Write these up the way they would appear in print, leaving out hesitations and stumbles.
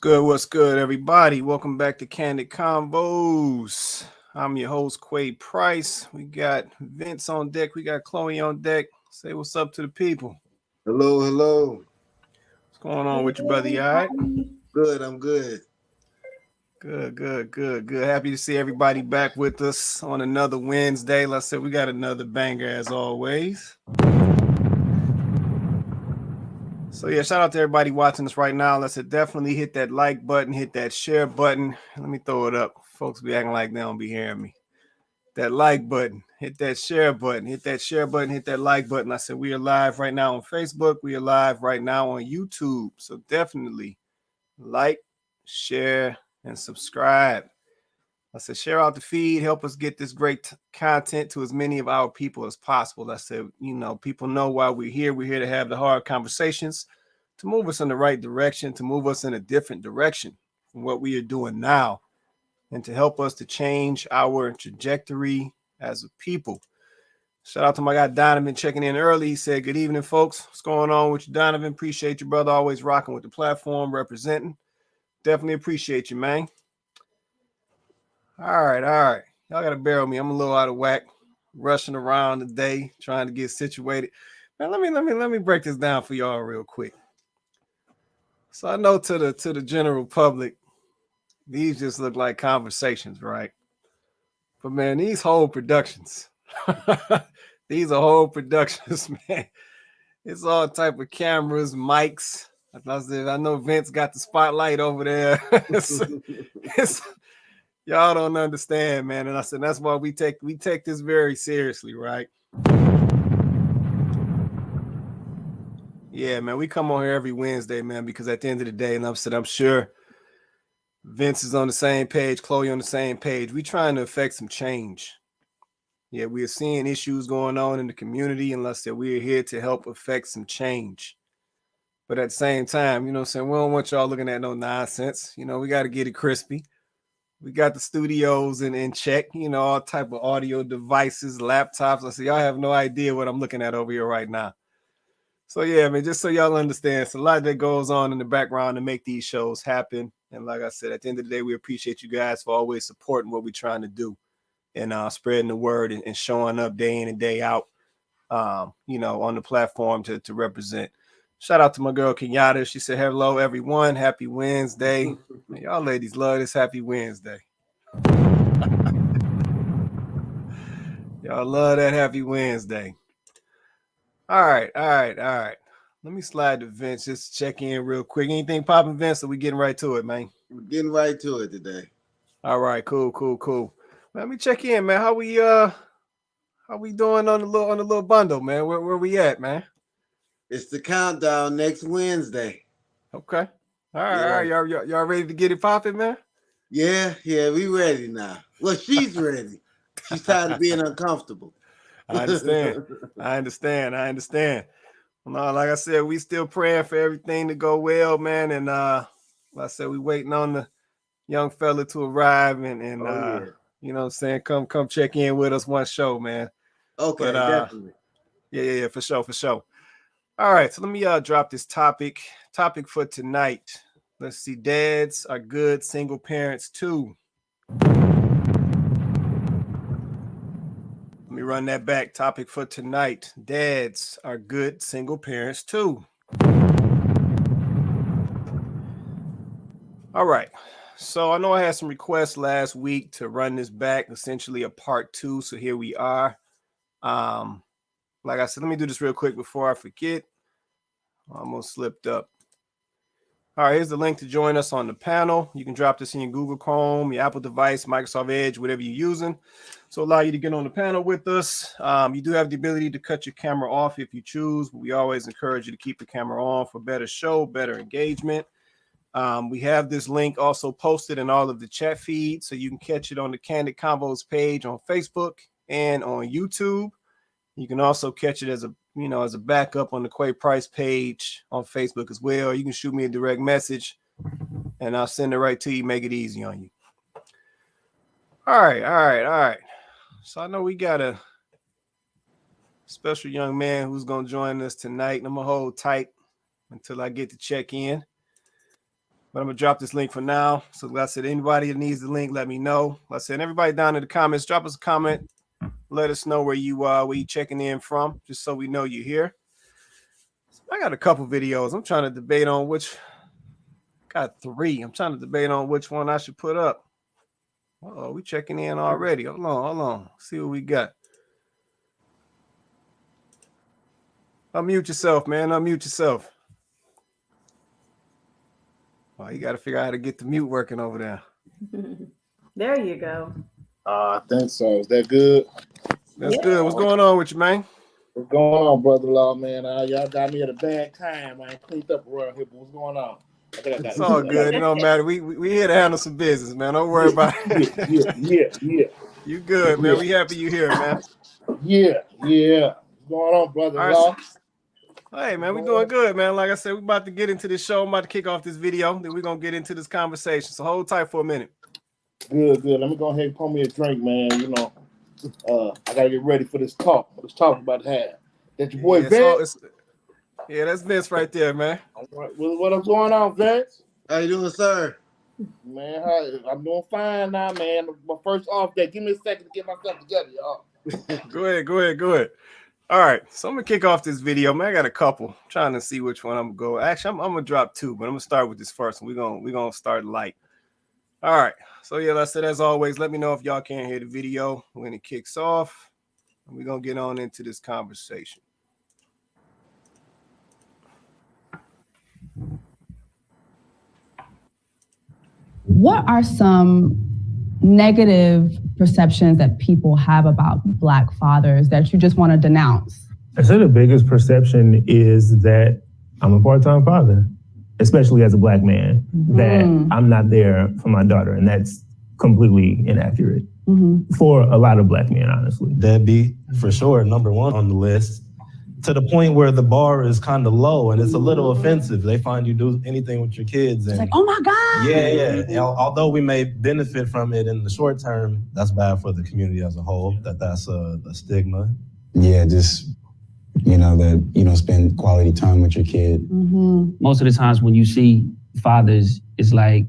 What's good, everybody? Welcome back to Candid Konvos. I'm your host, Quade Price. We got Vince on deck. We got Chloe on deck. Say what's up to the people. Hello, hello. What's going on with you, brother? You all right? Good, I'm good. Good. Happy to see everybody back with us on another Wednesday. Like I said, we got another banger as always. So yeah, shout out to everybody watching us right now. Let's definitely hit that like button, hit that share button. Let me throw it up. Folks be acting like they don't be hearing me. That like button, hit that share button, hit that share button, hit that like button. I said we are live right now on Facebook. We are live right now on YouTube. So definitely like, share, and subscribe. I said share out the feed, help us get this great content to as many of our people as possible. I said, people know why we're here. We're here to have the hard conversations, to move us in the right direction, to move us in a different direction from what we are doing now, and to help us to change our trajectory as a people. Shout out to my guy Donovan checking in early. He said, good evening, folks. What's going on with you, Donovan? Appreciate you, brother. Always rocking with the platform, representing. Definitely appreciate you, man. All right. Y'all got to bear with me. I'm a little out of whack, rushing around today, trying to get situated. Man, let me break this down for y'all real quick. So I know to the general public, these just look like conversations, right? But man, these whole productions, these are whole productions, man. It's all type of cameras, mics. I know Vince got the spotlight over there. Y'all don't understand, man. And I said that's why we take this very seriously, right? Yeah, man. We come on here every Wednesday, man, because at the end of the day, and I'm sure Vince is on the same page, Chloe on the same page. We trying to affect some change. Yeah, we are seeing issues going on in the community, and let's say we are here to help affect some change. But at the same time, we don't want y'all looking at no nonsense. We got to get it crispy. We got the studios in check, all type of audio devices, laptops. I say, y'all have no idea what I'm looking at over here right now. So yeah, man, just so y'all understand, it's a lot that goes on in the background to make these shows happen. And like I said, at the end of the day, we appreciate you guys for always supporting what we're trying to do and spreading the word and showing up day in and day out, on the platform to represent. Shout out to my girl Kenyatta. She said, hello, everyone. Happy Wednesday. Man, y'all ladies love this Happy Wednesday. Y'all love that Happy Wednesday. All right. Let me slide to Vince. Just check in real quick. Anything popping, Vince? Or we getting right to it, man? We're getting right to it today. All right, cool. Let me check in, man. How we doing on the little bundle, man? Where we at, man? It's the countdown next Wednesday. Okay. All right. Y'all ready to get it popping, man? Yeah, we ready now. Well, she's ready. She's tired of being uncomfortable. I understand. Well, like I said, we still praying for everything to go well, man. And like I said, we waiting on the young fella to arrive and you know what I'm saying, come check in with us one show, man. Okay, But definitely. Yeah, for sure. All right, so let me drop this topic for tonight. Let's see. Dads are good single parents too. Let me run that back. Topic for tonight. Dads are good single parents too. All right. So I know I had some requests last week to run this back, essentially a part 2. So here we are. Like I said, let me do this real quick before I forget. I almost slipped up. All right, here's the link to join us on the panel. You can drop this in your Google Chrome, your Apple device, Microsoft Edge, whatever you're using. So allow you to get on the panel with us. You do have the ability to cut your camera off if you choose, but we always encourage you to keep the camera on for better show, better engagement. We have this link also posted in all of the chat feeds, so you can catch it on the Candid Konvos page on Facebook and on YouTube. You can also catch it as a backup on the Quay Price page on Facebook as well. You can shoot me a direct message and I'll send it right to you, make it easy on you. All right. So I know we got a special young man who's going to join us tonight. I'm going to hold tight until I get to check in. But I'm gonna drop this link for now. So like I said, anybody that needs the link, let me know. Like I said, everybody down in the comments, drop us a comment. Let us know where you checking in from, just so we know you're here. So I got a couple videos. I'm trying to debate on which. Got 3. I'm trying to debate on which one I should put up. Oh, we checking in already. Hold on. See what we got. Unmute yourself, man. Unmute yourself. Oh, you got to figure out how to get the mute working over there. There you go. I think so. Is that good? That's good. What's going on with you, man? What's going on, brother-in-law, man? Y'all got me at a bad time. I ain't cleaned up around here, but what's going on? It's all good. It don't matter. We here to handle some business, man. Don't worry about it. Yeah. You good, man. We happy you here, man. Yeah. What's going on, brother-in-law? Hey, man, we doing good, man. Like I said, we about to get into this show. I'm about to kick off this video. Then we're going to get into this conversation. So hold tight for a minute. Good. Let me go ahead and pour me a drink, man. You know, I got to get ready for this talk. Let's talk about that. That's your boy, Vince. Yeah, that's Vince right there, man. All right. What's going on, Vince? How you doing, sir? Man, I'm doing fine now, man. My first off day. Give me a second to get myself together, y'all. Go ahead. All right, so I'm gonna kick off this video, man. I got a couple. I'm trying to see which one I'm gonna go. Actually, I'm gonna drop 2, but I'm gonna start with this first one. We're gonna start light. All right. So yeah, like I said, as always, let me know if y'all can't hear the video when it kicks off. And we're gonna get on into this conversation. What are some negative perceptions that people have about Black fathers that you just want to denounce? I say the biggest perception is that I'm a part-time father, especially as a Black man, that I'm not there for my daughter, and that's completely inaccurate for a lot of Black men, honestly. That'd be for sure number 1 on the list, to the point where the bar is kind of low and it's a little offensive. They find you do anything with your kids. And it's like, oh my God. Yeah. And although we may benefit from it in the short term, that's bad for the community as a whole, that's a stigma. Yeah, just, spend quality time with your kid. Most of the times when you see fathers, it's like,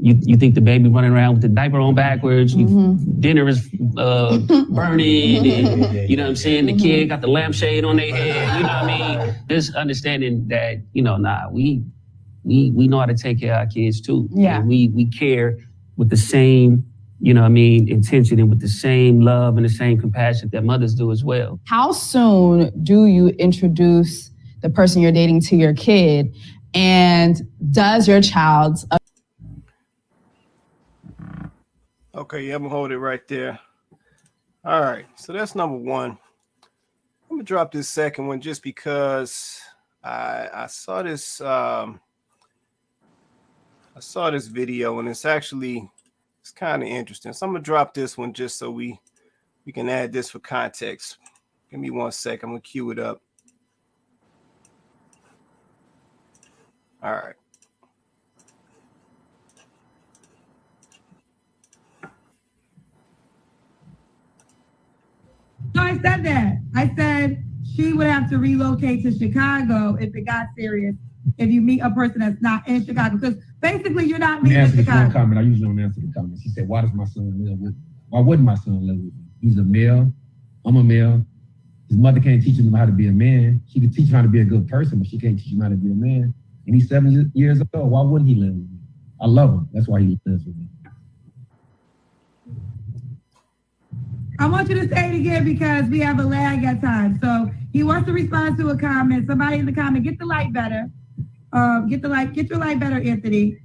you think the baby running around with the diaper on backwards, dinner is burning, and you know what I'm saying? The kid got the lampshade on their head, you know what I mean? Just understanding that, we know how to take care of our kids too. Yeah. And we care with the same, intention and with the same love and the same compassion that mothers do as well. How soon do you introduce the person you're dating to your kid? And does your child's... Okay, yeah, I'm gonna hold it right there. All right, so that's number 1. I'm gonna drop this second one just because I saw this video and it's kind of interesting. So I'm gonna drop this one just so we can add this for context. Give me 1 sec. I'm gonna cue it up. All right. So I said that. I said she would have to relocate to Chicago if it got serious. If you meet a person that's not in Chicago, because basically you're not leaving Chicago. Comment. I usually don't answer the comments. He said, "Why does my son live with? Why wouldn't my son live with me? He's a male. I'm a male. His mother can't teach him how to be a man. She can teach him how to be a good person, but she can't teach him how to be a man. And he's 7 years old. Why wouldn't he live with me? I love him. That's why he lives with me." I want you to say it again because we have a lag at times. So he wants to respond to a comment. Somebody in the comment, get the light better. Get your light better, Anthony.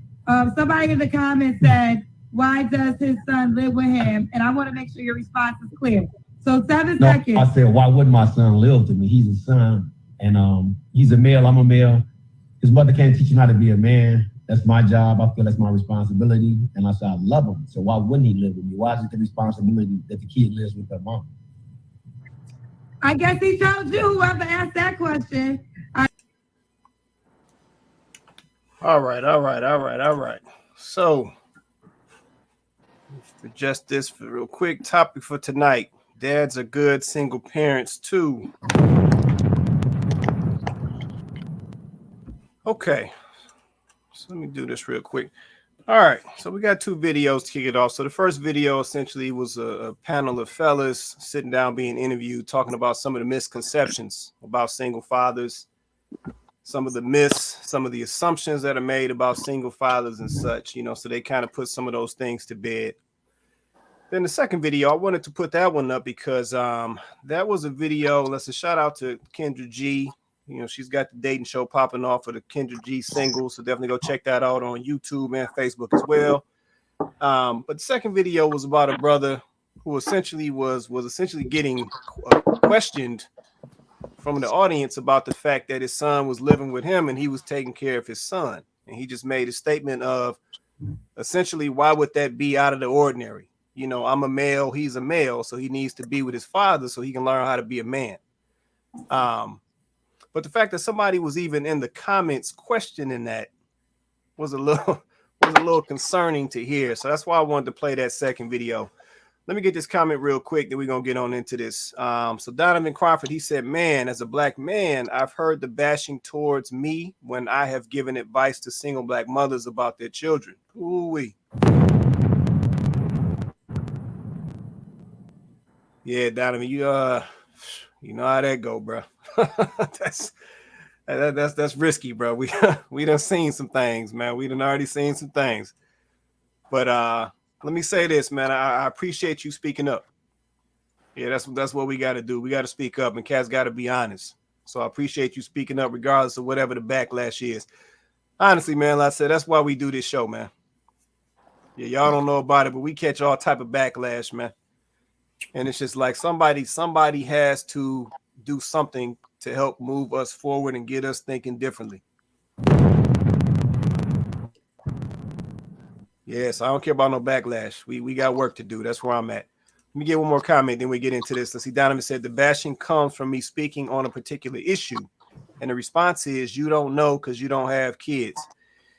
Somebody in the comment said, why does his son live with him? And I want to make sure your response is clear. So 7 seconds. I said, why wouldn't my son live with me? He's a son, and he's a male, I'm a male. His mother can't teach him how to be a man. That's my job. I feel that's my responsibility. And I said, I love him. So why wouldn't he live with me? Why is it the responsibility that the kid lives with their mom? I guess he told you, whoever asked that question. All right. So, adjust this for real quick. Topic for tonight. Dads are good, single parents too. Okay. So let me do this real quick. All right, so we got 2 videos to kick it off. So the first video essentially was a panel of fellas sitting down being interviewed, talking about some of the misconceptions about single fathers, some of the myths, some of the assumptions that are made about single fathers and such, you know, so they kind of put some of those things to bed. Then the second video, I wanted to put that one up because that was a video. Let's a shout out to Kendra G. You know, she's got the dating show popping off for the Kendra G single. So definitely go check that out on YouTube and Facebook as well. But the second video was about a brother who essentially was essentially getting questioned from the audience about the fact that his son was living with him and he was taking care of his son. And he just made a statement of essentially, why would that be out of the ordinary? You know, I'm a male, he's a male, so he needs to be with his father so he can learn how to be a man. But the fact that somebody was even in the comments questioning that was a little concerning to hear. So that's why I wanted to play that second video. Let me get this comment real quick, then we're going to get on into this. So Donovan Crawford, he said, man, as a black man, I've heard the bashing towards me when I have given advice to single black mothers about their children. Ooh-wee. Yeah, Donovan, you know how that go, bro. that's risky, bro. We done seen some things, man. We done already seen some things. But let me say this, man. I appreciate you speaking up. Yeah, that's what we got to do. We got to speak up, and cats got to be honest. So I appreciate you speaking up, regardless of whatever the backlash is. Honestly, man, like I said, that's why we do this show, man. Yeah, y'all don't know about it, but we catch all type of backlash, man. And it's just like somebody has to do something to help move us forward and get us thinking differently. Yes, I don't care about no backlash. We got work to do. That's where I'm at. Let me get one more comment, then we get into this. Let's see. Donovan said the bashing comes from me speaking on a particular issue, and the response is you don't know because you don't have kids.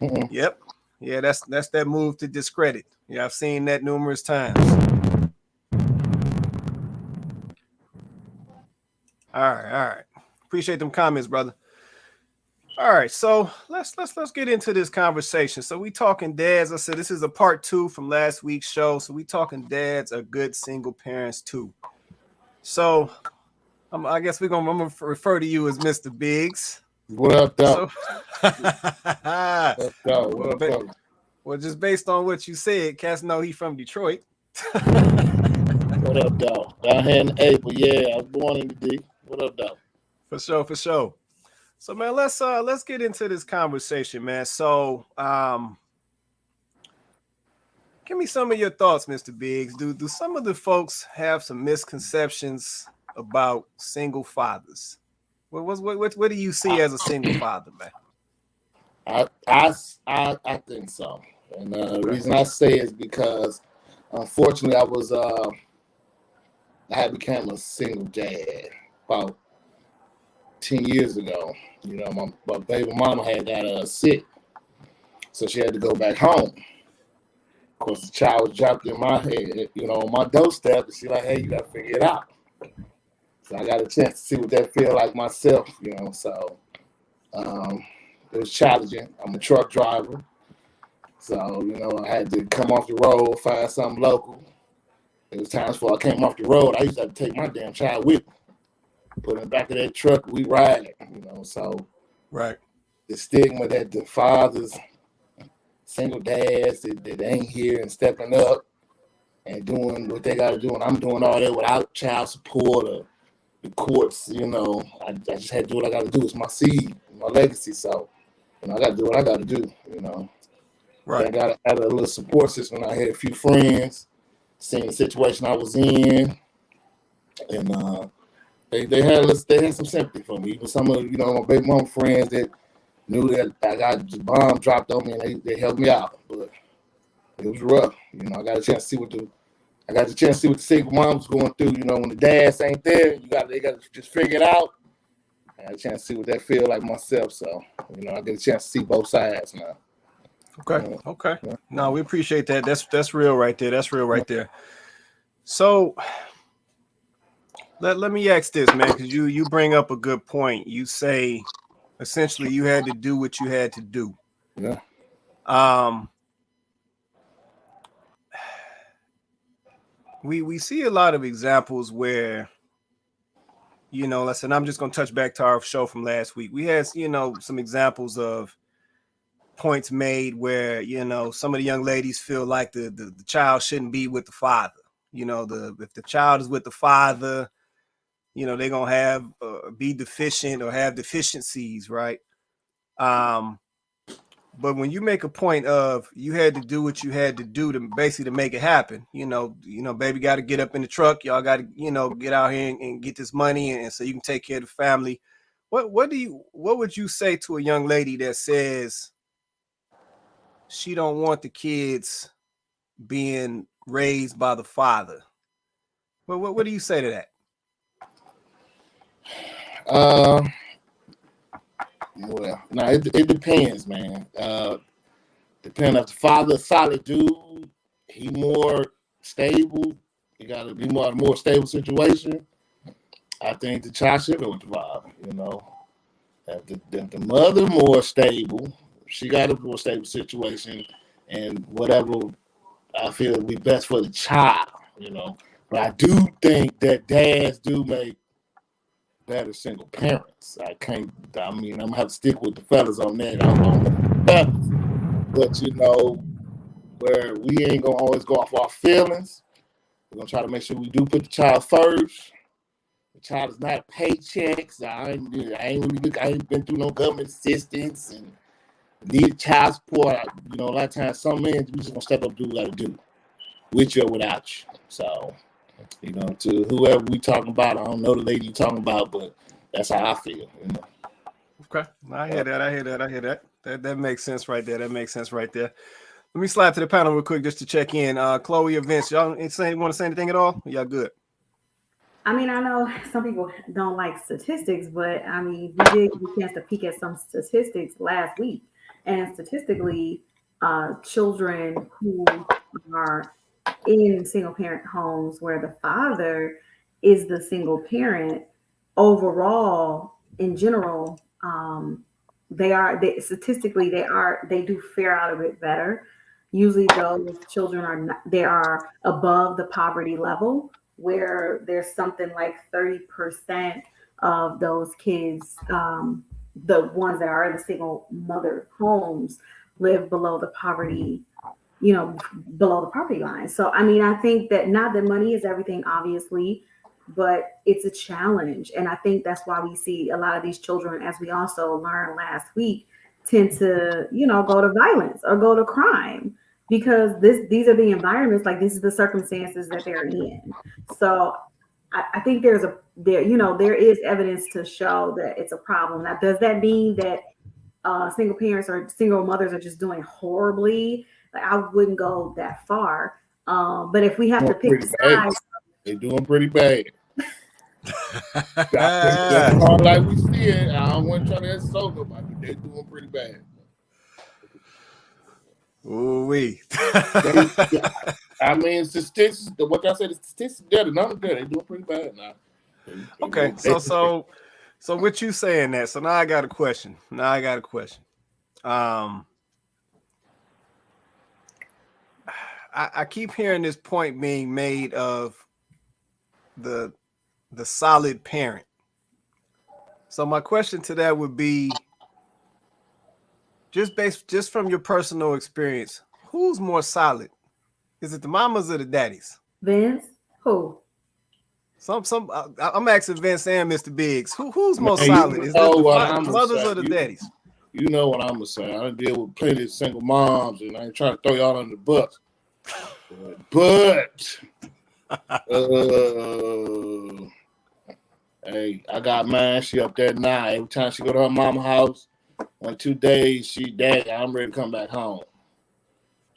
Mm-hmm. Yep. Yeah, that's that move to discredit. Yeah, I've seen that numerous times. All right. Appreciate them comments, brother. All right, so let's get into this conversation. So we talking dads. I said this is a part 2 from last week's show. So we talking dads are good single parents too. So I guess I'm gonna refer to you as Mr. Biggs. What up, dog? Well, just based on what you said, cats know he from Detroit. What up, dog? Down here in April, yeah, I was born in the D. What up, dog? For sure. So, man, let's get into this conversation, man. So, give me some of your thoughts, Mr. Biggs. Do some of the folks have some misconceptions about single fathers? What do you see as a single father, man? I think so, and the reason I say is because, unfortunately, I had become a single dad about 10 years ago. You know, my baby mama had got sick, so she had to go back home. Of course, the child was dropped in my head, you know, on my doorstep, and she like, hey, you got to figure it out. So I got a chance to see what that feel like myself, you know. So it was challenging. I'm a truck driver, so you know I had to come off the road, find something local. There was times where I came off the road, I used to have to take my damn child with me. Put in the back of that truck, we ride, you know. So, right, the stigma that the fathers, single dads that ain't here and stepping up and doing what they got to do, and I'm doing all that without child support or the courts, you know. I just had to do what I got to do. It's my seed, my legacy. So, you know, I got to do what I got to do, you know. Right. I got a little support system. I had a few friends, seen the situation I was in, and they had some sympathy for me. Even some of, you know, my baby mom friends that knew that I got the bomb dropped on me, and they helped me out. But it was rough. You know, I got a chance to see what the single moms going through. You know, when the dads ain't there, they got to just figure it out. I had a chance to see what that feel like myself. So, you know, I get a chance to see both sides now. Okay. No, we appreciate that. That's real right there. That's real right there. So let me ask this, man, because you bring up a good point. You say essentially you had to do what you had to do. Yeah. We see a lot of examples where, you know, listen, I'm just going to touch back to our show from last week. We had, you know, some examples of points made where, you know, some of the young ladies feel like the child shouldn't be with the father. You know, if the child is with the father, you know, they're going to have be deficient or have deficiencies, right? But when you make a point of you had to do what you had to do to basically to make it happen, you know, baby got to get up in the truck. Y'all got to, you know, get out here and get this money, and so you can take care of the family. What would you say to a young lady that says she don't want the kids being raised by the father? What do you say to that? Well, no, it depends, man. Depending if the father a solid dude, he more stable. You got to be more stable situation. I think the child should go with the father. You know, if the mother more stable, she got a more stable situation, and whatever I feel would be best for the child. You know, but I do think that dads do make better single parents. I'm gonna have to stick with the fellas on that. But you know, where we ain't gonna always go off our feelings. We're gonna try to make sure we do put the child first. The child is not paychecks. I ain't been through no government assistance and need child support. You know, a lot of times some men we just gonna step up and do what we gotta do, with you or without you. So, you know, to whoever we talking about, I don't know the lady you talking about, but that's how I feel. You know. Okay, I hear that. That makes sense right there. Let me slide to the panel real quick just to check in. Chloe or Vince, y'all want to say anything at all? Y'all good? I mean, I know some people don't like statistics, but I mean, we did get a chance to peek at some statistics last week. And statistically, children who are in single parent homes where the father is the single parent, overall, in general, statistically they do fare out a bit better. Usually those children are above the poverty level, where there's something like 30% of those kids, the ones that are in the single mother homes, live below the poverty line. So, I mean, I think that not that money is everything, obviously, but it's a challenge. And I think that's why we see a lot of these children, as we also learned last week, tend to, go to violence or go to crime, because these are the environments, like this is the circumstances that they're in. So I think there is evidence to show that it's a problem. Now, does that mean that single parents or single mothers are just doing horribly? Like, I wouldn't go that far. But if we have to pick a side, they're doing pretty bad. Like we see it, I don't want to try to insult nobody. They're doing pretty bad. Ooh-wee. I mean, statistics. What I said, the statistics there, the numbers there, they're doing pretty bad now. Okay, so what you saying that? So now I got a question. I keep hearing this point being made of the solid parent. So my question to that would be, just from your personal experience, who's more solid? Is it the mamas or the daddies? Vince, who? I'm asking Vince and Mr. Biggs. Who's more solid? Is it the mothers or the daddies? You know what I'm gonna say. I deal with plenty of single moms, and I ain't trying to throw y'all under the bus. But hey, I got mine. She up there now. Every time she go to her mama's house, on 2 days, Daddy, I'm ready to come back home.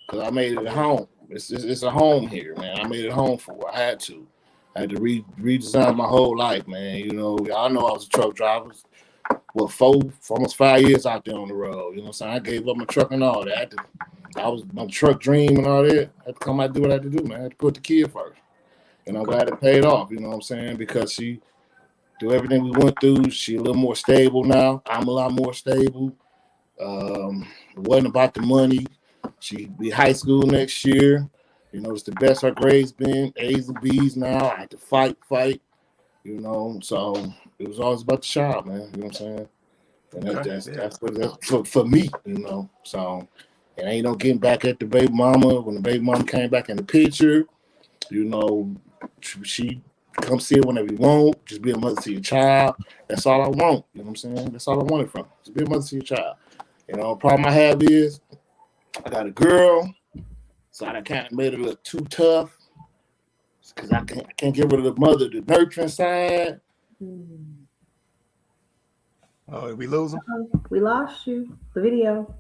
Cause I made it at home. It's a home here, man. I made it home for her. I had to redesign my whole life, man. You know, y'all know I was a truck driver. Well, for almost 5 years out there on the road. You know what I'm saying? I gave up my truck and all that. I was my truck dream and all that. I had to come out and do what I had to do, man. I had to put the kid first. And I'm glad it paid off, you know what I'm saying? Because she, through everything we went through, she a little more stable now. I'm a lot more stable. It wasn't about the money. She'd be high school next year. You know, it's the best her grades been, A's and B's now. I had to fight. You know, so it was always about the child, man. You know what I'm saying? And that's for me, you know. So it ain't no getting back at the baby mama. When the baby mama came back in the picture, you know, she come see it whenever you want. Just be a mother to your child. That's all I want. You know what I'm saying? That's all I wanted from. Just be a mother to your child. You know, the problem I have is I got a girl, so I kind of made it look too tough because I can't get rid of the mother, the nurturing side. Oh, did we lose him? We lost you. The video.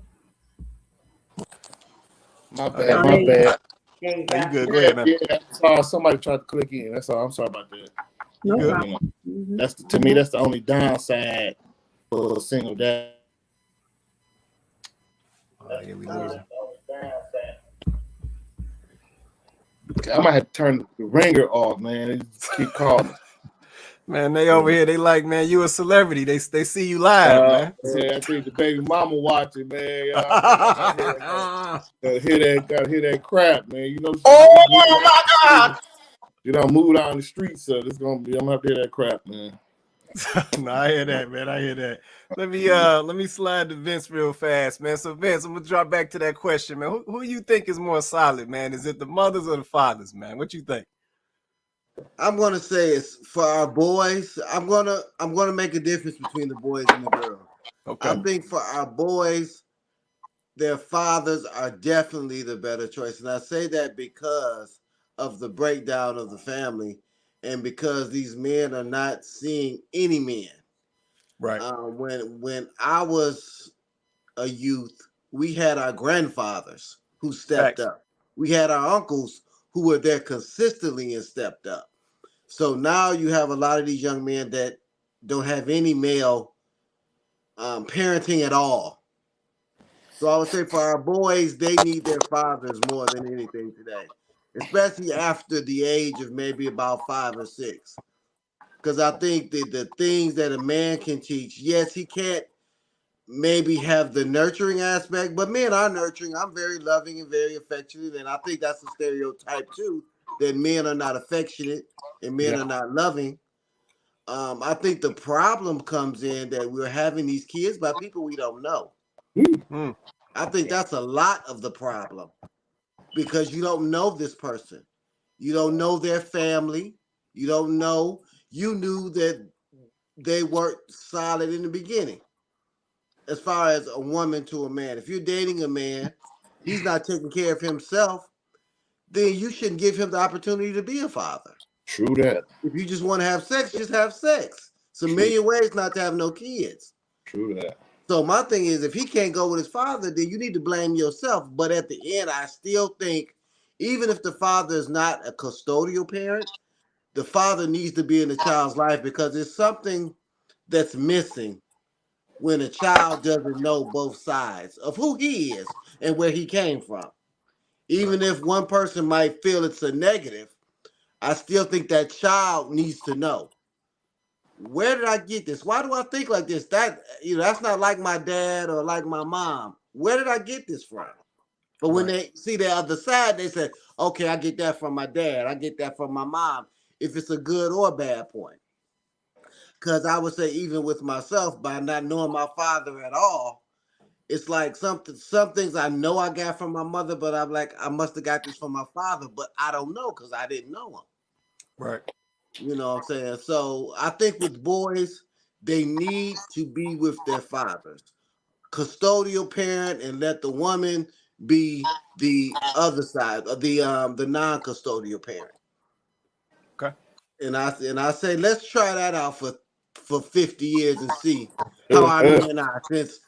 My bad. There You you good? Go ahead, man. Yeah, sorry, somebody tried to click in. That's all. I'm sorry about that. No Good. problem. That's to me. That's the only downside for a single dad. Oh, yeah, we lose him. I might have to turn the ringer off, man. They just keep calling. Man, they over here. They like, man, you a celebrity. They see you live, man. Yeah, I think the baby mama watching, man. Gotta hear that crap, man. You know. Oh my God! You know, move down the street, so it's gonna be. I'm gonna have to hear that crap, man. No, I hear that, man. I hear that. Let me slide to Vince real fast, man. So Vince, I'm gonna drop back to that question, man. Who you think is more solid, man? Is it the mothers or the fathers, man? What you think? I'm gonna say it's for our boys. I'm gonna make a difference between the boys and the girls. Okay. I think for our boys, their fathers are definitely the better choice, and I say that because of the breakdown of the family, and because these men are not seeing any men. Right. When I was a youth, we had our grandfathers who stepped up. We had our uncles who were there consistently and stepped up. So now you have a lot of these young men that don't have any male parenting at all. So I would say for our boys, they need their fathers more than anything today, especially after the age of maybe about 5 or 6. Because I think that the things that a man can teach, yes, he can't maybe have the nurturing aspect, but men are nurturing. I'm very loving and very affectionate, and I think that's a stereotype too, that men are not affectionate and men are not loving. I think the problem comes in that we're having these kids by people we don't know. I think that's a lot of the problem because you don't know this person. You don't know their family. You don't know. You knew that they weren't solid in the beginning. As far as a woman to a man, if you're dating a man, he's not taking care of himself, then you shouldn't give him the opportunity to be a father. True that. If you just want to have sex, just have sex. It's a million ways not to have no kids. True that. So my thing is, if he can't go with his father, then you need to blame yourself. But at the end, I still think, even if the father is not a custodial parent, the father needs to be in the child's life because it's something that's missing when a child doesn't know both sides of who he is and where he came from. Even if one person might feel it's a negative, I still think that child needs to know. Where did I get this? Why do I think like this? That's not like my dad or like my mom. Where did I get this from? But when they see the other side, they say, okay, I get that from my dad. I get that from my mom. If it's a good or bad point. Because I would say even with myself, by not knowing my father at all, it's like some things I know I got from my mother, but I'm like, I must have got this from my father, but I don't know because I didn't know him. Right. You know what I'm saying? So I think with boys, they need to be with their fathers. Custodial parent and let the woman be the other side of the non-custodial parent. Okay. And I say let's try that out for 50 years and see how our men are. Since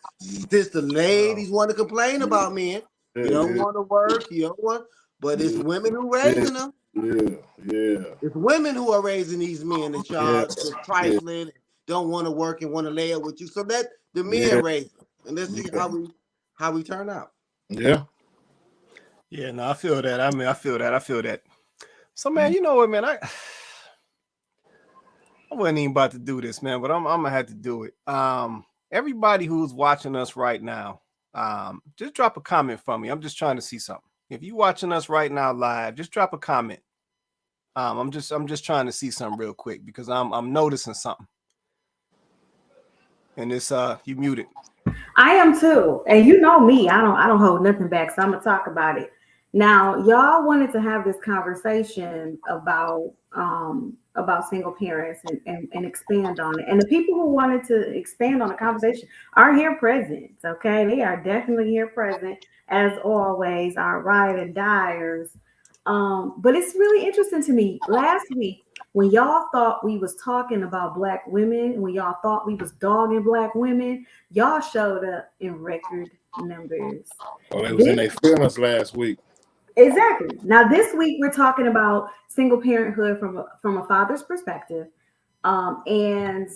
the ladies want to complain about men, you don't want to work, you don't want, but it's women who raising them. Yeah. It's women who are raising these men that y'all just trifling, don't want to work and want to lay up with you. So let the men raise them, and let's see how we turn out. Yeah. Yeah, no, I feel that. I mean, I feel that. So, man, you know what, man? I wasn't even about to do this, man, but I'm gonna have to do it. Everybody who's watching us right now, just drop a comment for me. I'm just trying to see something. If you're watching us right now live, just drop a comment. I'm just trying to see something real quick because I'm noticing something. And it's you muted. I am too. And you know me, I don't hold nothing back, so I'm gonna talk about it. Now, y'all wanted to have this conversation about single parents and expand on it. And the people who wanted to expand on the conversation are here present. Okay, they are definitely here present as always, our ride and diers. But it's really interesting to me. Last week, when y'all thought we was talking about Black women, when y'all thought we was dogging Black women, y'all showed up in record numbers. Oh, they was in their feelings last week. Exactly. Now this week we're talking about single parenthood from a father's perspective, and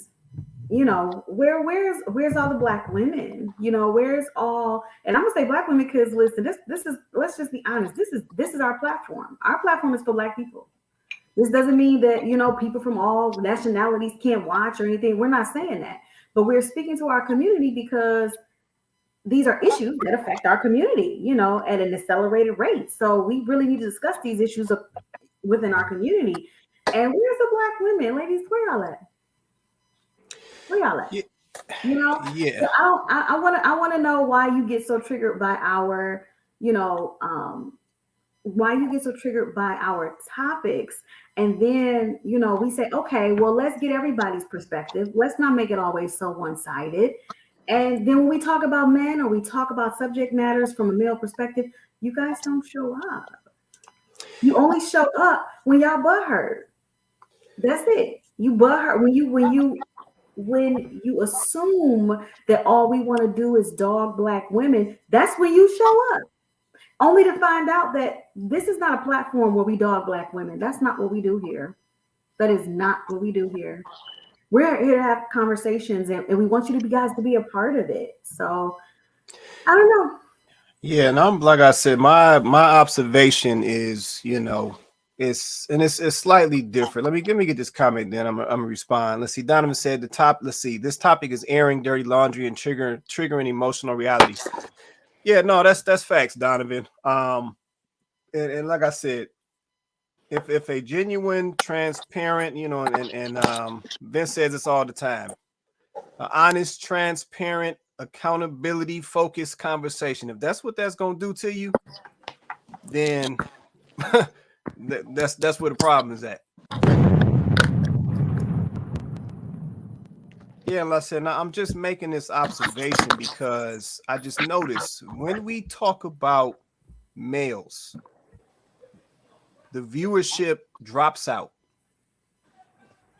you know where's all the Black women? You know where's all? And I'm gonna say Black women because listen, this is, let's just be honest. This is our platform. Our platform is for Black people. This doesn't mean that people from all nationalities can't watch or anything. We're not saying that, but we're speaking to our community because these are issues that affect our community, at an accelerated rate. So we really need to discuss these issues within our community. And where's the Black women, ladies? Where y'all at? Where y'all at? Yeah. So I want to know why you get so triggered by our, why you get so triggered by our topics. And then, we say, okay, well, let's get everybody's perspective. Let's not make it always so one-sided. And then when we talk about men or we talk about subject matters from a male perspective, you guys don't show up. You only show up when y'all butthurt. That's it. You butthurt when you assume that all we want to do is dog Black women. That's when you show up, only to find out that this is not a platform where we dog Black women. That's not what we do here. That is not what we do here. We're here to have conversations, and we want you guys to be a part of it. So I don't know. Yeah, and I'm like I said, my observation is, it's slightly different. Let me get this comment, then I'm gonna respond. Let's see. Donovan said this topic is airing dirty laundry and triggering emotional reality. Yeah, no, that's facts, Donovan. And like I said, if a genuine, transparent, and Vince says this all the time, an honest, transparent, accountability focused conversation, if that's what that's going to do to you, then that's where the problem is at. Yeah, like I said, now I'm just making this observation because I just noticed when we talk about males, the viewership drops out.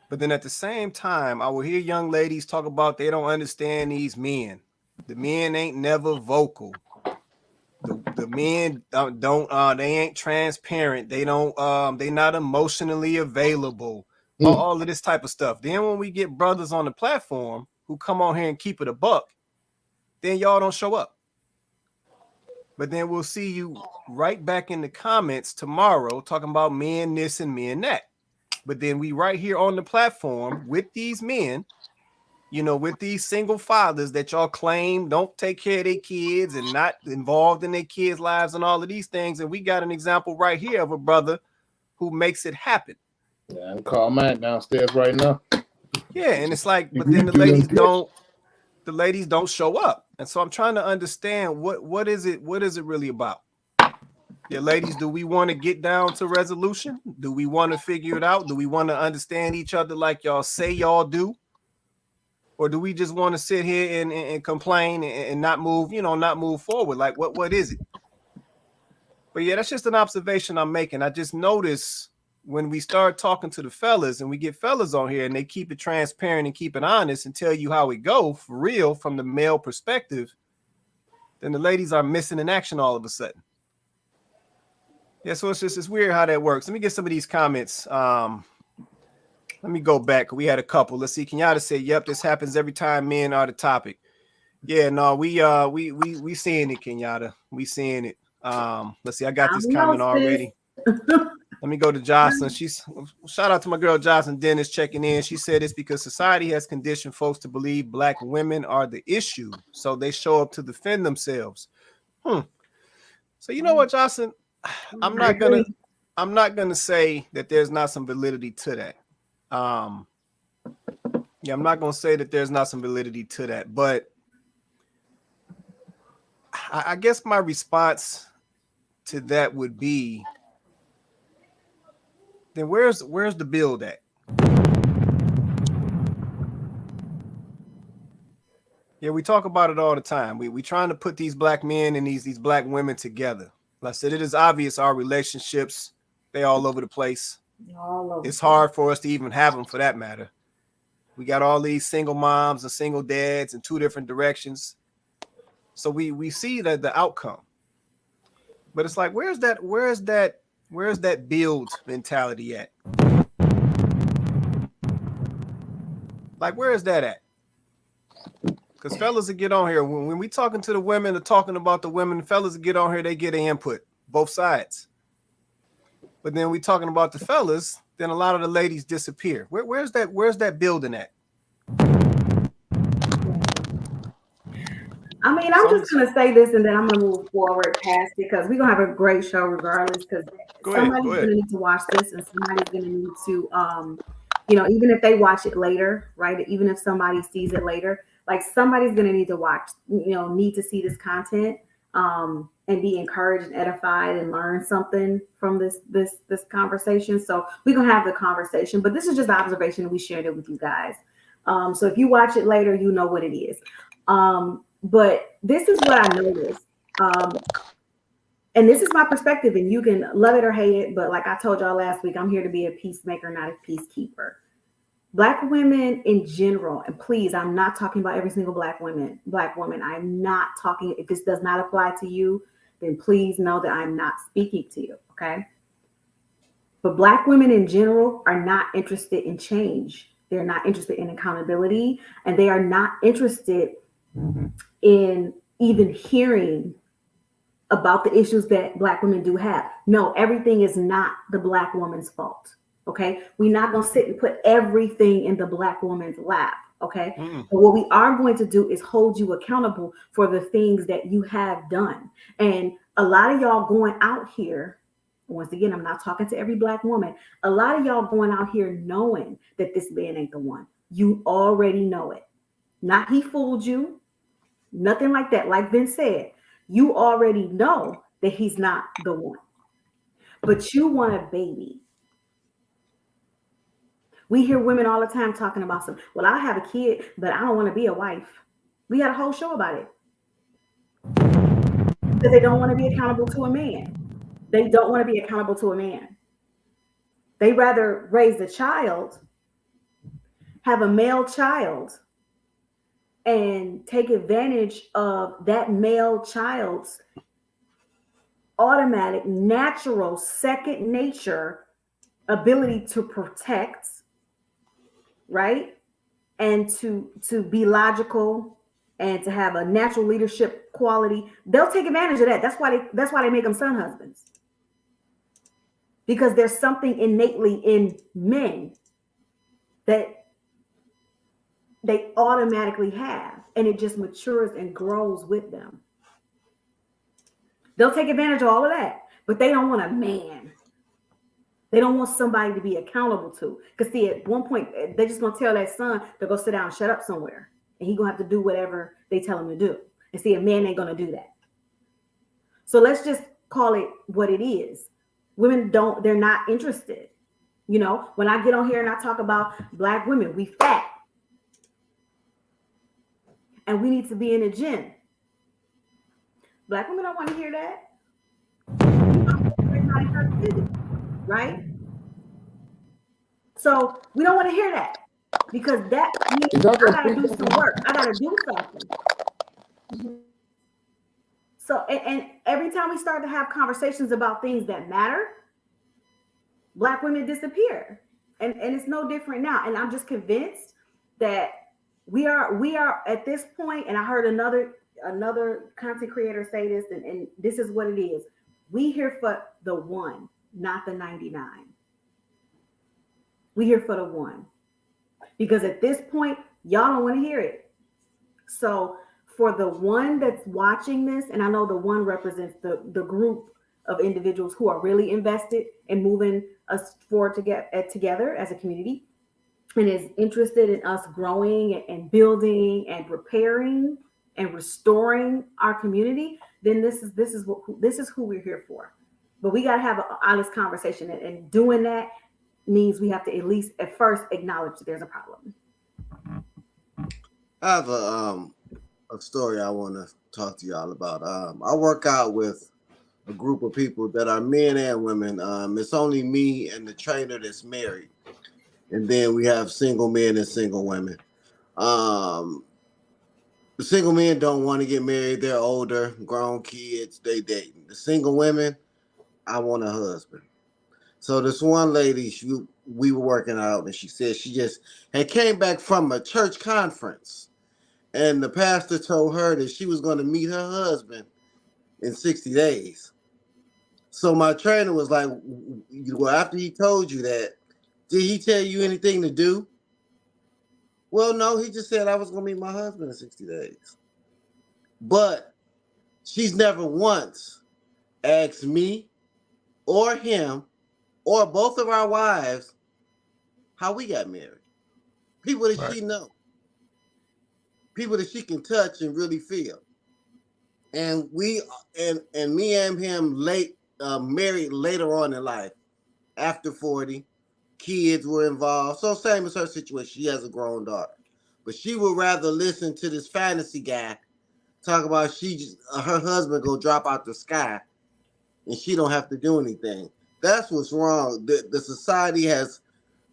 But then at the same time, I will hear young ladies talk about they don't understand these men. The men ain't never vocal. The men don't they ain't transparent. They don't they not emotionally available. All of this type of stuff. Then when we get brothers on the platform who come on here and keep it a buck, then y'all don't show up. But then we'll see you right back in the comments tomorrow talking about men this and men that. But then we right here on the platform with these men, with these single fathers that y'all claim don't take care of their kids and not involved in their kids' lives and all of these things. And we got an example right here of a brother who makes it happen. Yeah, I'm calling Matt downstairs right now. Yeah, and it's like, but then the ladies don't show up. And so I'm trying to understand what is it really about? Yeah, ladies, do we want to get down to resolution? Do we want to figure it out? Do we want to understand each other like y'all say y'all do? Or do we just want to sit here and complain and not move, not move forward? Like what is it? But yeah, that's just an observation I'm making. I just notice when we start talking to the fellas and we get fellas on here and they keep it transparent and keep it honest and tell you how it go for real from the male perspective, then the ladies are missing in action all of a sudden. Yeah, so it's weird how that works. Let me get some of these comments. Let me go back. We had a couple. Let's see. Kenyatta said, "Yep, this happens every time men are the topic." Yeah, no, we seeing it, Kenyatta. We seeing it. Let's see. I got this comment already. Let me go to Jocelyn. She's shout out to my girl Jocelyn Dennis checking in. She said it's because society has conditioned folks to believe black women are the issue, so they show up to defend themselves. So you know what, Jocelyn? I'm not gonna say that there's not some validity to that. I'm not gonna say that there's not some validity to that, but I guess my response to that would be, then where's the build at? Yeah, we talk about it all the time. We trying to put these black men and these black women together. Like I said, it is obvious our relationships, they all over the place. It's hard for us to even have them, for that matter. We got all these single moms and single dads in two different directions. So we see that the outcome. But it's like, where's that build mentality at? Like, where is that at? Because fellas that get on here, when we talking to the women or talking about the women, fellas that get on here, they get an input, both sides. But then we talking about the fellas, then a lot of the ladies disappear. Where's that building at? I mean, I'm just going to say this and then I'm going to move forward past it because we're going to have a great show regardless, because somebody's going to need to watch this and somebody's going to need to, even if they watch it later, right? Even if somebody sees it later, like somebody's going to need to watch, need to see this content and be encouraged and edified and learn something from this conversation. So we're going to have the conversation, but this is just observation and we shared it with you guys. So if you watch it later, you know what it is. But this is what I noticed. And this is my perspective, and you can love it or hate it. But like I told y'all last week, I'm here to be a peacemaker, not a peacekeeper. Black women in general, and please, I'm not talking about every single black woman. I'm not talking, if this does not apply to you, then please know that I'm not speaking to you, okay? But black women in general are not interested in change. They're not interested in accountability, and they are not interested in even hearing about the issues that black women do have. No, everything is not the black woman's fault. Okay. We're not going to sit and put everything in the black woman's lap. Okay. But what we are going to do is hold you accountable for the things that you have done. And a lot of y'all going out here, once again, I'm not talking to every black woman. A lot of y'all going out here knowing that this man ain't the one. You already know it. Not he fooled you. Nothing like that. Like Vince said, you already know that he's not the one. But you want a baby. We hear women all the time talking about well, I have a kid, but I don't want to be a wife. We had a whole show about it. Because they don't want to be accountable to a man. They don't want to be accountable to a man. They rather raise a child, have a male child, and take advantage of that male child's automatic, natural, second nature ability to protect, right? And to be logical and to have a natural leadership quality. They'll take advantage of that. That's why they make them son husbands. Because there's something innately in men that they automatically have, and it just matures and grows with them. They'll take advantage of all of that, but they don't want a man. They don't want somebody to be accountable to. Because see, at one point, they're just going to tell that son to go sit down and shut up somewhere. And he's going to have to do whatever they tell him to do. And see, a man ain't going to do that. So let's just call it what it is. Women they're not interested. When I get on here and I talk about black women, we fat. And we need to be in a gym. Black women don't want to hear that. Right? So we don't want to hear that because that means I gotta do some work. I gotta do something. So and every time we start to have conversations about things that matter, black women disappear. And it's no different now. And I'm just convinced that we are at this point, and I heard another content creator say this, and this is what it is. We here for the one. not the 99. We here for the one. Because at this point, y'all don't want to hear it. So for the one that's watching this, and I know the one represents the group of individuals who are really invested in moving us forward together as a community, and is interested in us growing and building and repairing and restoring our community, then this is who we're here for. But we got to have an honest conversation, and doing that means we have to at least at first acknowledge that there's a problem. I have a story I want to talk to y'all about. I work out with a group of people that are men and women. It's only me and the trainer that's married, and then we have single men and single women. The single men don't want to get married. They're older, grown kids. They dating. The single women, I want a husband. So this one lady, we were working out, and she said she just had came back from a church conference, and the pastor told her that she was going to meet her husband in 60 days. So my trainer was like, well, after he told you that, did he tell you anything to do? Well, no, he just said I was going to meet my husband in 60 days. But she's never once asked me or him or both of our wives how we got married. People that she know. People that she can touch and really feel. And me and him married later on in life, after 40. Kids were involved. So same as her situation. She has a grown daughter. But she would rather listen to this fantasy guy talk about her husband go drop out the sky and she don't have to do anything. That's what's wrong. The society has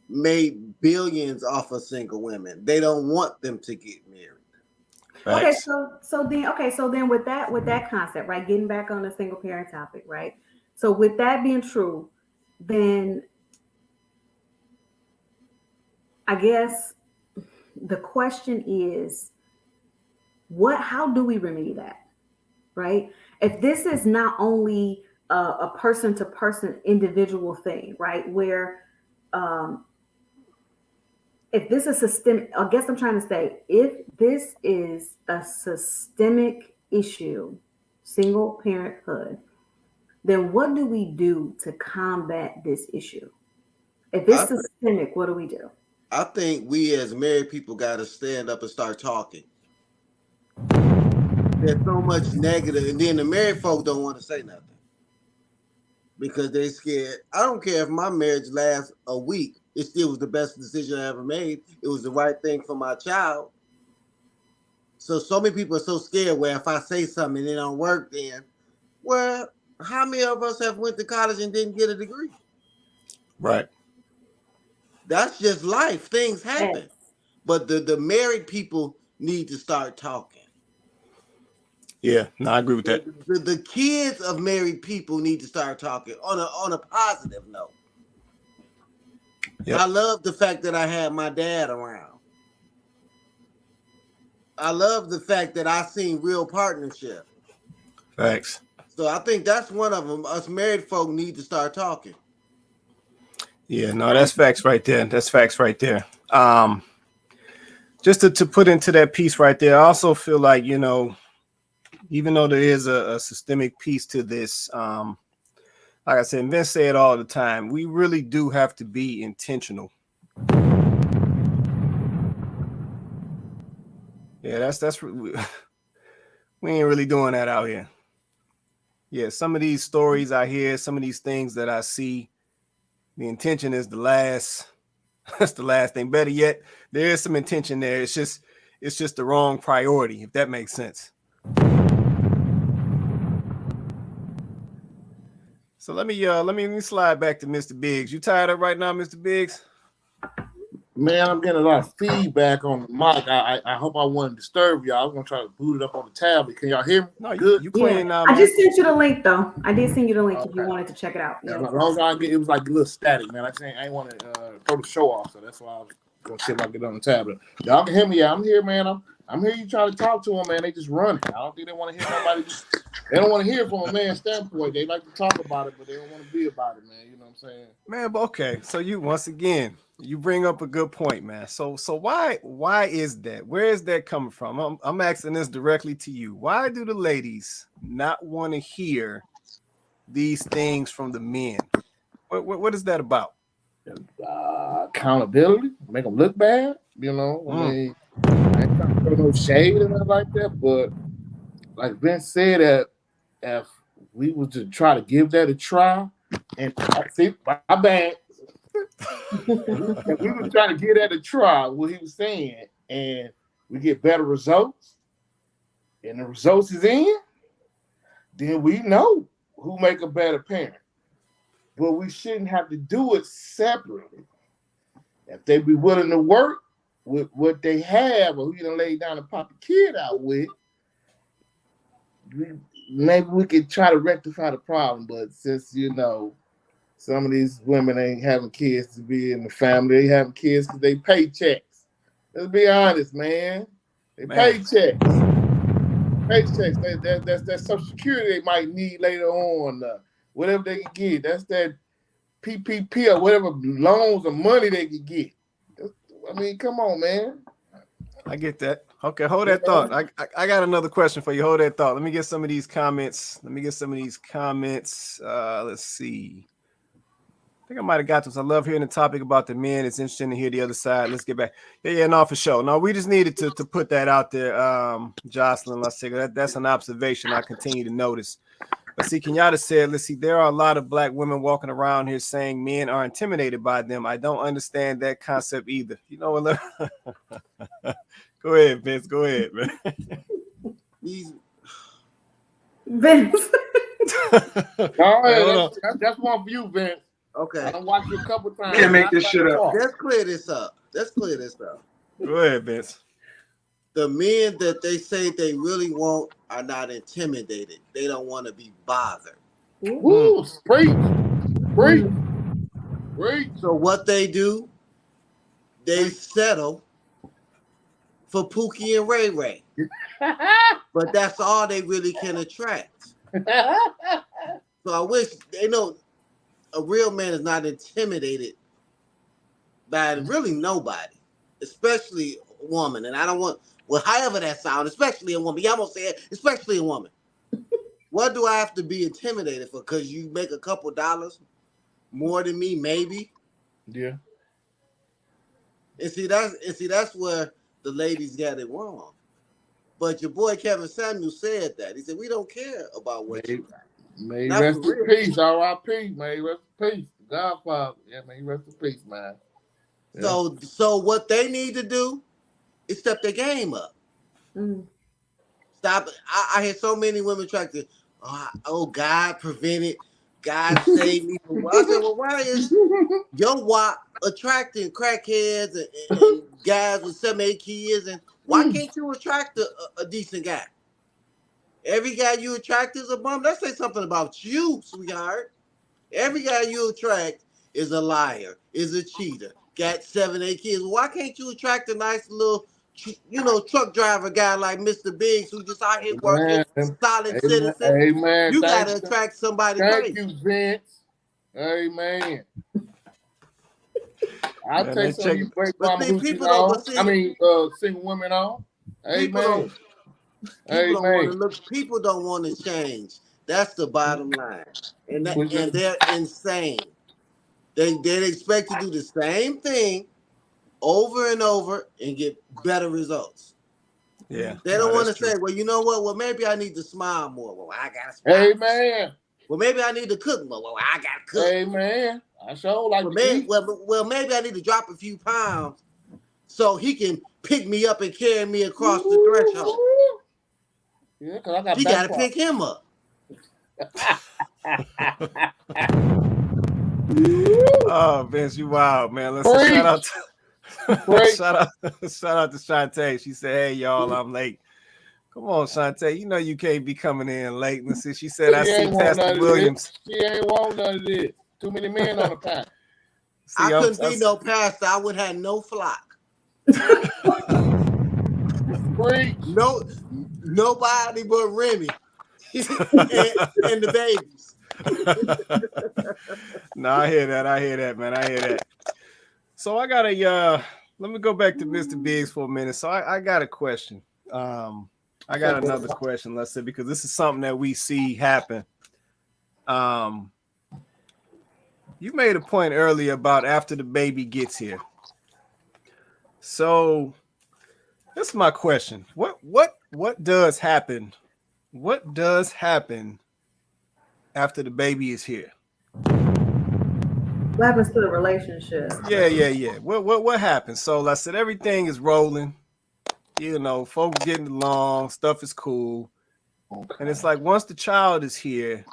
made billions off of single women. They don't want them to get married. Okay, so then with that concept, right? Getting back on the single parent topic, right? So with that being true, then I guess the question is, how do we remedy that, right? If this is not only a person-to-person individual thing, right, where if this is systemic, I guess I'm trying to say, if this is a systemic issue, single parenthood, then what do we do to combat this issue? If it's systemic, what do we do? I think we as married people got to stand up and start talking. There's so much negative, and then the married folk don't want to say nothing because they're scared. I don't care if my marriage lasts a week. It still was the best decision I ever made. It was the right thing for my child. So many people are so scared where if I say something and it don't work, then, well, how many of us have went to college and didn't get a degree? Right. That's just life. Things happen. Yes. But the married people need to start talking. Yeah, no, I agree with that. The kids of married people need to start talking on a positive note. Yep. I love the fact that I had my dad around. I love the fact that I seen real partnership. Thanks. So I think that's one of them. Us married folk need to start talking. Yeah, no, that's facts right there. That's facts right there. Just to put into that piece right there, I also feel like, even though there is a systemic piece to this, like I said, Vince say it all the time, we really do have to be intentional. Yeah, that's we ain't really doing that out here. Yeah, some of these stories I hear, some of these things that I see, the intention is that's the last thing. Better yet, there is some intention there. It's just the wrong priority, if that makes sense. So let me slide back to Mr. Biggs. You tired up right now, Mr. Biggs? Man, I'm getting a lot of feedback on the mic. I hope I wouldn't disturb y'all. I was gonna try to boot it up on the tablet. Can y'all hear me? No, good. You clean now. I just sent you the link though. I did send you the link if you wanted to check it out. Yeah, as long as I get, it was like a little static, man. I ain't want to throw the show off, so that's why I was Gonna see if I can get on the tablet. Y'all can hear me. I'm here, man. I'm here. You trying to talk to them, man. They just running. I don't think they want to hear nobody. They don't want to hear from a man's standpoint. They like to talk about it, but they don't want to be about it, man. You know what I'm saying? Man, but okay. So you once again, you bring up a good point, man. So why is that? Where is that coming from? I'm asking this directly to you. Why do the ladies not want to hear these things from the men? What is that about? Accountability, make them look bad. You know, I mean, I ain't trying to throw no shade or nothing like that, but like Vince said, that if we was to try to give that a try, and I see my bad, if we was trying to give that a try, what he was saying, and we get better results, and the results is in, then we know who make a better parent. But we shouldn't have to do it separately. If they be willing to work with what they have, or who you done lay down and pop the kid out with, maybe we could try to rectify the problem. But since, you know, some of these women ain't having kids to be in the family, they having kids because they paychecks. Let's be honest, man. They paychecks. Paychecks. That's Social Security they might need later on. Whatever they can get. That's that PPP or whatever loans or money they can get. I mean, come on, man. I get that. Okay, hold that thought. I got another question for you. Hold that thought. Let me get some of these comments. Let's see. I think I might have got this. I love hearing the topic about the men. It's interesting to hear the other side. Let's get back. Yeah, no, for sure. No, we just needed to put that out there, Jocelyn. Let's say that's an observation I continue to notice. Let's see, Kenyatta said, let's see, there are a lot of black women walking around here saying men are intimidated by them. I don't understand that concept either. You know what? Go ahead, Vince. Go ahead, man. Vince. That's one for you, Vince. Okay. I done watched you a couple times. Can't make this shit up. Let's clear this up. Go ahead, Vince. The men that they say they really want are not intimidated. They don't want to be bothered. Woo, preach. So what they do, they settle for Pookie and Ray Ray. But that's all they really can attract. So I wish they know a real man is not intimidated by really nobody, especially a woman. And I don't want, well, however that sounds, especially a woman. Y'all gonna say it, especially a woman. What do I have to be intimidated for? Because you make a couple dollars more than me, maybe. Yeah. And see that's where the ladies got it wrong. But your boy Kevin Samuel said that. He said, we don't care about what you got. May rest in peace, R.I.P. May rest in peace. Godfather. Yeah, may rest in peace, man. Yeah. So what they need to do is step their game up. Stop. I hear so many women try to, oh, God prevented, God saved me. I said, well, why is your WAP attracting crackheads and guys with 7-8 kids, and why can't you attract a decent guy? Every guy you attract is a bum. That say something about you, sweetheart. Every guy you attract is a liar, is a cheater, got 7-8 kids. Why can't you attract a nice little, truck driver guy like Mr. Biggs who just out here working, solid citizen? Amen. You got to attract somebody Thank crazy. you, Vince. Amen. I'll take some of you break single women on. Amen. People don't want to change. That's the bottom line. And they're insane. They expect to do the same thing over and over and get better results. Yeah. They don't want to say, well, you know what? Well, maybe I need to smile more. Well, I got to smile. Amen. Well, maybe I need to cook more. Well, I got to cook. Amen. I sure like to eat. Well, maybe I need to drop a few pounds so he can pick me up and carry me across the threshold. Yeah, because he got to pick him up. Oh, Vince, you wild, man. Let's shout out to Shantae. She said, hey, y'all, I'm late. Come on, Shantae. You know you can't be coming in late. Let's see. She said, I see Pastor Williams. She ain't want none of this. Too many men on the path. I couldn't be no pastor. I would have no flock. No, nobody but Remy and the babies. No, I hear that, man. I hear that. So I got a let me go back to Mr. Biggs for a minute. So I got a question. I got another question, let's say, because this is something that we see happen. You made a point earlier about after the baby gets here. So this is my question. What does happen? What does happen after the baby is here? What happens to the relationship? Yeah. What happens? So like I said, everything is rolling. You know, folks getting along, stuff is cool. And it's like once the child is here,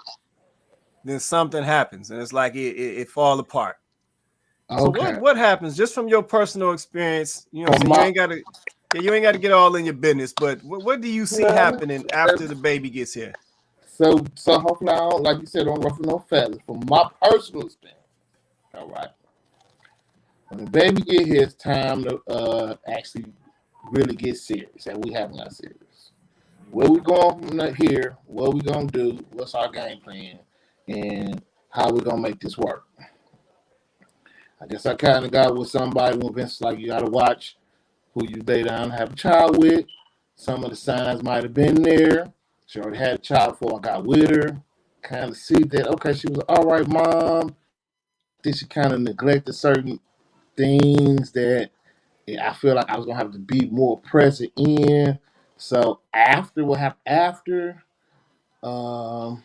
then something happens, and it's like it fall apart. So what happens just from your personal experience? You know, so you ain't got to get all in your business, but what do you see happening after the baby gets here? So hopefully I don't, like you said, don't ruffle no feathers. From my personal experience, all right. When the baby get here, it's time to actually really get serious, and we haven't got serious. Where we going from here? What we gonna do? What's our game plan? And how we gonna make this work? I guess I kind of got with somebody when Vince like you gotta watch who you lay down and have a child with. Some of the signs might have been there. She already had a child before I got with her. Kind of see that, okay, she was all right, mom. Then she kind of neglected certain things that I feel like I was gonna have to be more present in. So after what happened after, for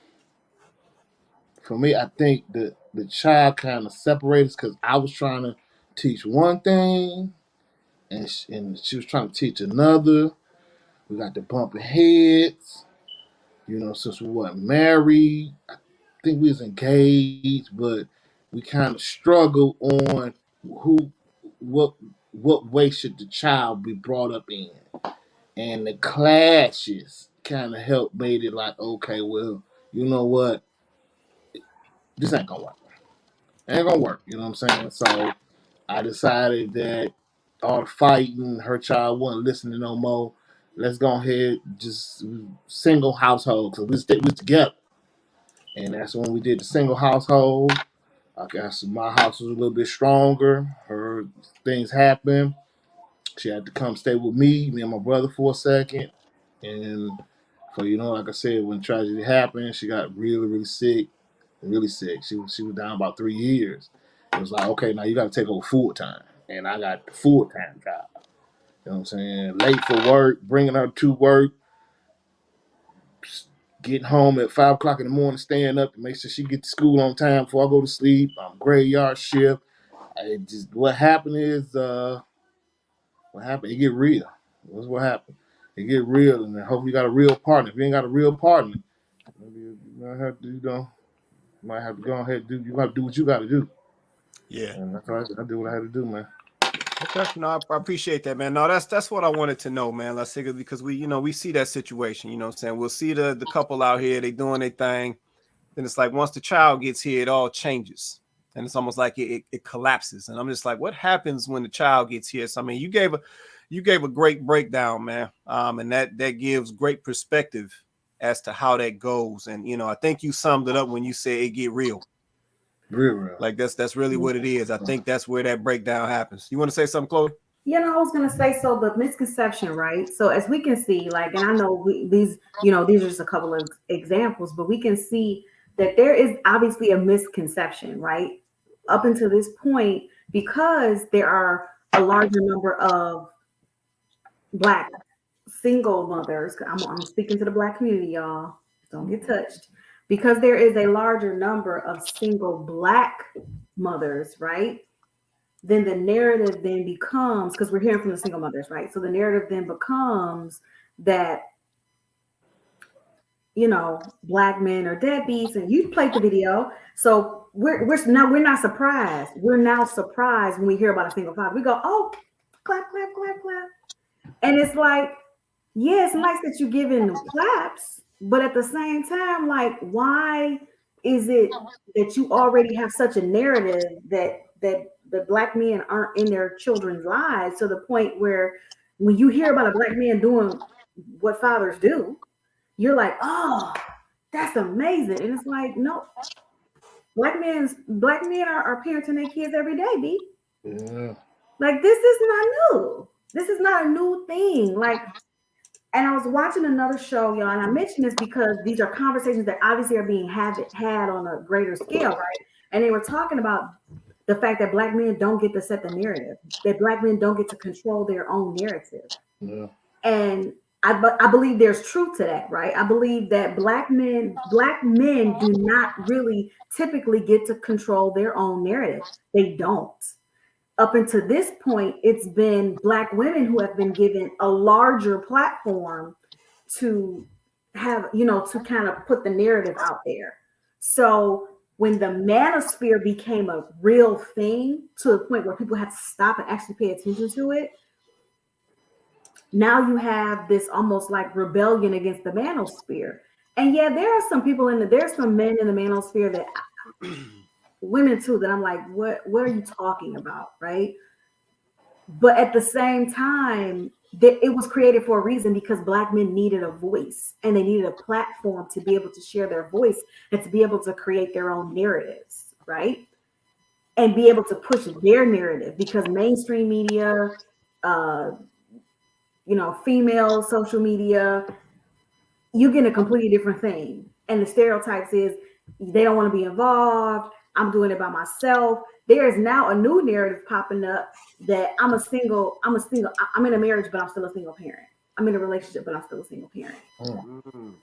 me, I think the child kind of separated because I was trying to teach one thing, and she was trying to teach another. We got the bumping heads, you know. Since we weren't married, I think we was engaged, but we kind of struggled on what way should the child be brought up in. And the clashes kind of helped made it like, okay, well, you know what? This ain't gonna work. Ain't gonna work. You know what I'm saying? So I decided that all the fighting, her child wasn't listening no more. Let's go ahead, just single household, because we was together. And that's when we did the single household. I guess my house was a little bit stronger. Her things happened. She had to come stay with me and my brother for a second. And so, you know, like I said, when tragedy happened, she got really, really sick. Really sick. She was down about 3 years. It was like, okay, now you got to take over full time. And I got the full time job. You know what I'm saying? Late for work, bringing her to work, getting home at 5 o'clock in the morning, staying up to make sure she get to school on time before I go to sleep. I'm graveyard shift. What happened is, what happened? It get real. That's what happened. It get real, and then hopefully you got a real partner. If you ain't got a real partner, maybe you might have to, might have to go ahead and you got to do what you got to do. Yeah, and that's what I did what I had to do, man. Okay, no, I appreciate that, man. No, that's what I wanted to know, man. Let's say because we see that situation. You know what I'm saying? We'll see the couple out here, they doing their thing. Then it's like once the child gets here, it all changes. And it's almost like it collapses. And I'm just like, what happens when the child gets here? So I mean, you gave a great breakdown, man. And that gives great perspective as to how that goes. And I think you summed it up when you said it get real. Real. Like that's really what it is. I think that's where that breakdown happens. You want to say something, Chloe? I was gonna say, so the misconception, right? So as we can see, like, and I know these are just a couple of examples, but we can see that there is obviously a misconception, right? Up until this point, because there are a larger number of Black single mothers. I'm speaking to the Black community, y'all. Don't get touched. Because there is a larger number of single Black mothers, right? Then the narrative then becomes, because we're hearing from the single mothers, right? So the narrative then becomes that, Black men are deadbeats, and you played the video. So we're not surprised. We're now surprised when we hear about a single father. We go, oh, clap, clap, clap, clap. And it's like, yeah, it's nice that you're giving them claps, but at the same time, like, why is it that you already have such a narrative that black men aren't in their children's lives to the point where when you hear about a black man doing what fathers do, you're like, oh, that's amazing. And it's like, no, black men are parenting their kids every day, B. Yeah. Like, this is not new. This is not a new thing. Like, and I was watching another show, y'all, and I mentioned this because these are conversations that obviously are being had on a greater scale, right? And they were talking about the fact that black men don't get to set the narrative, that black men don't get to control their own narrative. Yeah. And I believe there's truth to that, right? I believe that black men do not really typically get to control their own narrative. They don't. Up until this point, it's been black women who have been given a larger platform to have, to kind of put the narrative out there. So when the manosphere became a real thing to the point where people had to stop and actually pay attention to it, now you have this almost like rebellion against the manosphere. And yeah, there are some people there's some men in the manosphere that women too, that I'm like, what are you talking about, right? But at the same time, it was created for a reason, because black men needed a voice and they needed a platform to be able to share their voice and to be able to create their own narratives, right? And be able to push their narrative, because mainstream media, female social media, you get a completely different thing. And the stereotypes is they don't want to be involved. I'm doing it by myself. There is now a new narrative popping up that I'm in a marriage, but I'm still a single parent. I'm in a relationship, but I'm still a single parent. Mm.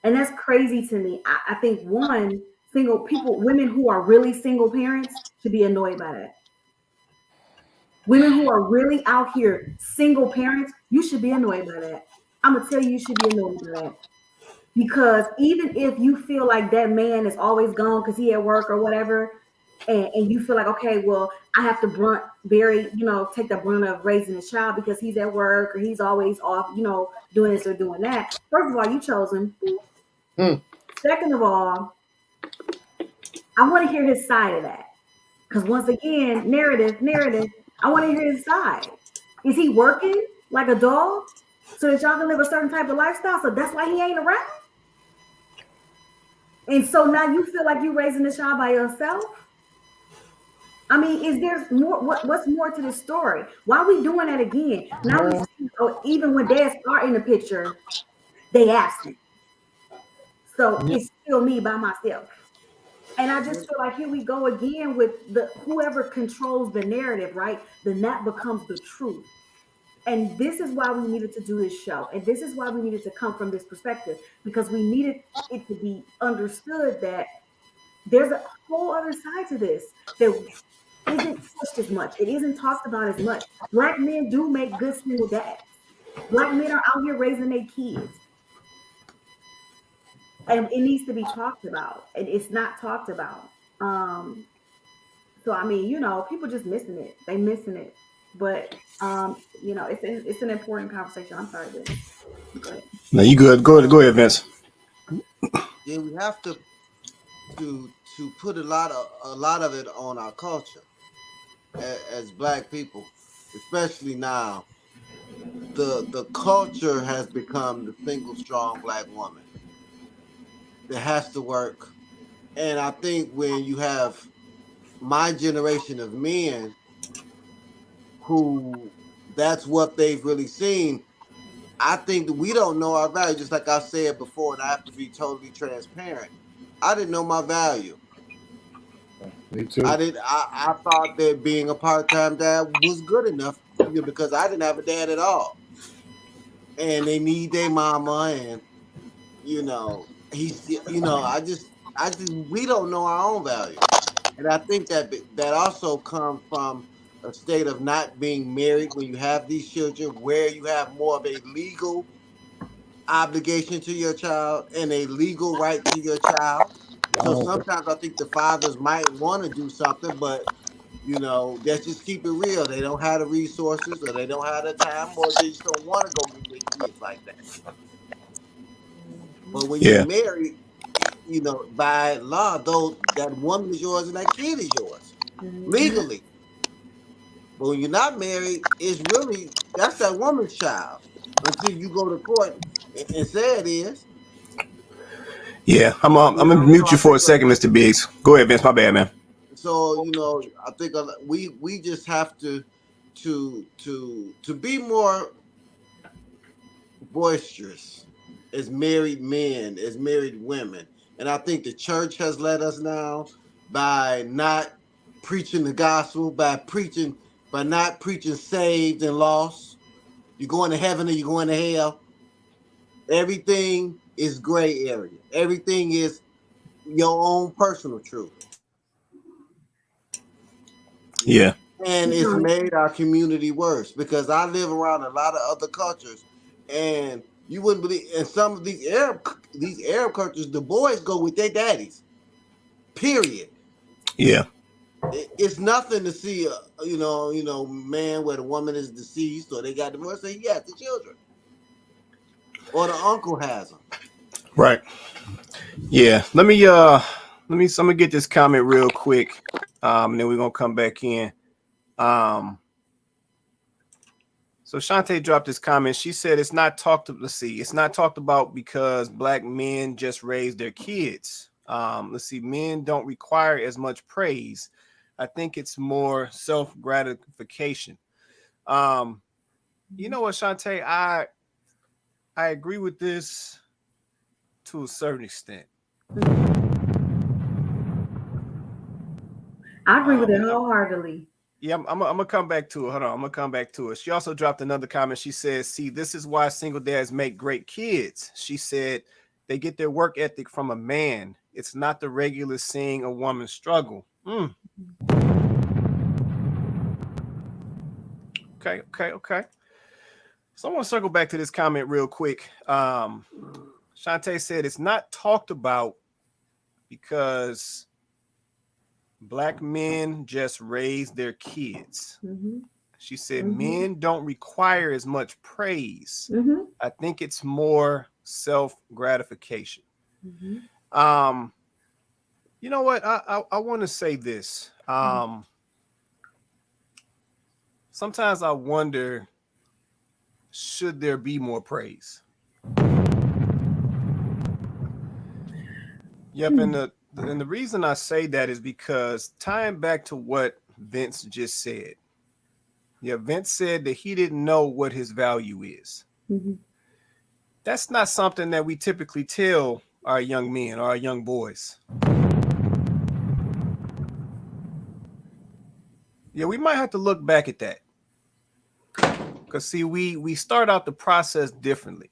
And that's crazy to me. I think women who are really single parents should be annoyed by that. Women who are really out here single parents, you should be annoyed by that. I'm gonna tell you should be annoyed by that. Because even if you feel like that man is always gone because he at work or whatever, and you feel like, okay, well, I have to take the brunt of raising a child because he's at work or he's always off, doing this or doing that. First of all, you chose him. Second of all, I want to hear his side of that. Because once again, narrative, I want to hear his side. Is he working like a dog so that y'all can live a certain type of lifestyle? So that's why he ain't around? And so now you feel like you're raising the child by yourself? I mean, is there more? What's more to the story? Why are we doing that again? Now, even when dads are in the picture, they absent. So it's still me by myself. And I just feel like here we go again with whoever controls the narrative, right? Then that becomes the truth. And this is why we needed to do this show. And this is why we needed to come from this perspective, because we needed it to be understood that there's a whole other side to this that isn't pushed as much. It isn't talked about as much. Black men do make good single dads. Black men are out here raising their kids. And it needs to be talked about. And it's not talked about. So, I mean, people just missing it. They missing it. But, it's an important conversation. I'm sorry, Vince. Go ahead. No, you good. Go ahead, Vince. Yeah, we have to put a lot of it on our culture as Black people, especially now. The culture has become the single strong Black woman that has to work. And I think when you have my generation of men who that's what they've really seen, I think that we don't know our value. Just like I said before, and I have to be totally transparent. I didn't know my value. Me too. I thought that being a part-time dad was good enough because I didn't have a dad at all. And they need their mama, and we don't know our own value. And I think that also comes from a state of not being married when you have these children, where you have more of a legal obligation to your child and a legal right to your child. So sometimes I think the fathers might want to do something, but let's just keep it real. They don't have the resources, or they don't have the time, or they just don't want to go get their kids like that. But when you're married, by law, though, that woman is yours and that kid is yours legally. But when you're not married, it's really that's that woman's child until you go to court and say it is. Yeah, I'm gonna So mute I you for a think second, Mr. Biggs. Go ahead, Vince. My bad, man. so. I think we just have to be more boisterous as married men, as married women. And I think the church has let us now by not preaching the gospel, by not preaching saved and lost. You're going to heaven or you're going to hell. Everything is gray area. Everything is your own personal truth. Yeah. And it's made our community worse because I live around a lot of other cultures, and you wouldn't believe. In some of these Arab cultures, the boys go with their daddies. Period. Yeah. It's nothing to see man where the woman is deceased or they got divorced. Say yes, the children or the uncle has them. Right. Yeah. I'm gonna get this comment real quick. And then we're gonna come back in. So Shantae dropped this comment. She said it's not talked about because black men just raise their kids. Men don't require as much praise. I think it's more self-gratification. You know what, Shantae, I agree with this to a certain extent. I agree with it wholeheartedly. Yeah, I'm gonna come back to it. Hold on, I'm gonna come back to it. She also dropped another comment. She says, "See, this is why single dads make great kids." She said they get their work ethic from a man. It's not the regular seeing a woman struggle. Okay. So I want to circle back to this comment real quick. Shantae said it's not talked about because black men just raise their kids. She said men don't require as much praise. I think it's more self-gratification. You know what? I want to say this. Sometimes I wonder, should there be more praise? Yep, and the reason I say that is because tying back to what Vince just said. Yeah, Vince said that he didn't know what his value is. That's not something that we typically tell our young men or our young boys. Yeah, we might have to look back at that. Because see, we start out the process differently.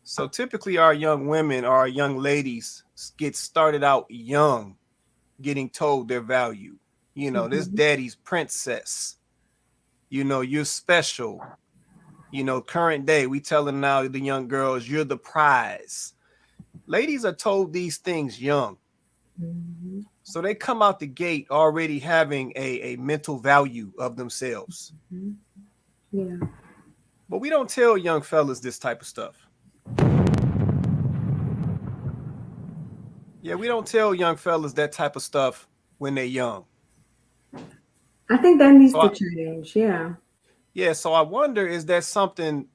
So typically our young women or our young ladies get started out young, getting told their value. This daddy's princess. You're special. Current day, we telling now the young girls, you're the prize. Ladies are told these things young. So they come out the gate already having a mental value of themselves. Yeah. But we don't tell young fellas this type of stuff. Yeah, we don't tell young fellas that type of stuff when they're young. I think that needs to change. Yeah. Yeah, so I wonder, is that something,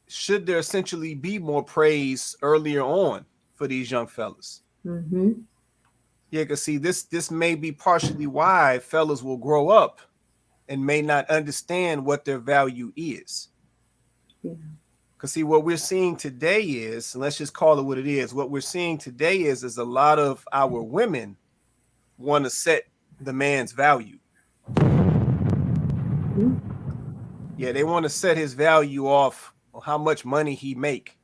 should there essentially be more praise earlier on for these young fellas? Yeah, because see, this may be partially why fellas will grow up and may not understand what their value is. Because see, what we're seeing today is, and let's just call it what it is, what we're seeing today is a lot of our women want to set the man's value. Yeah, they want to set his value off how much money he make,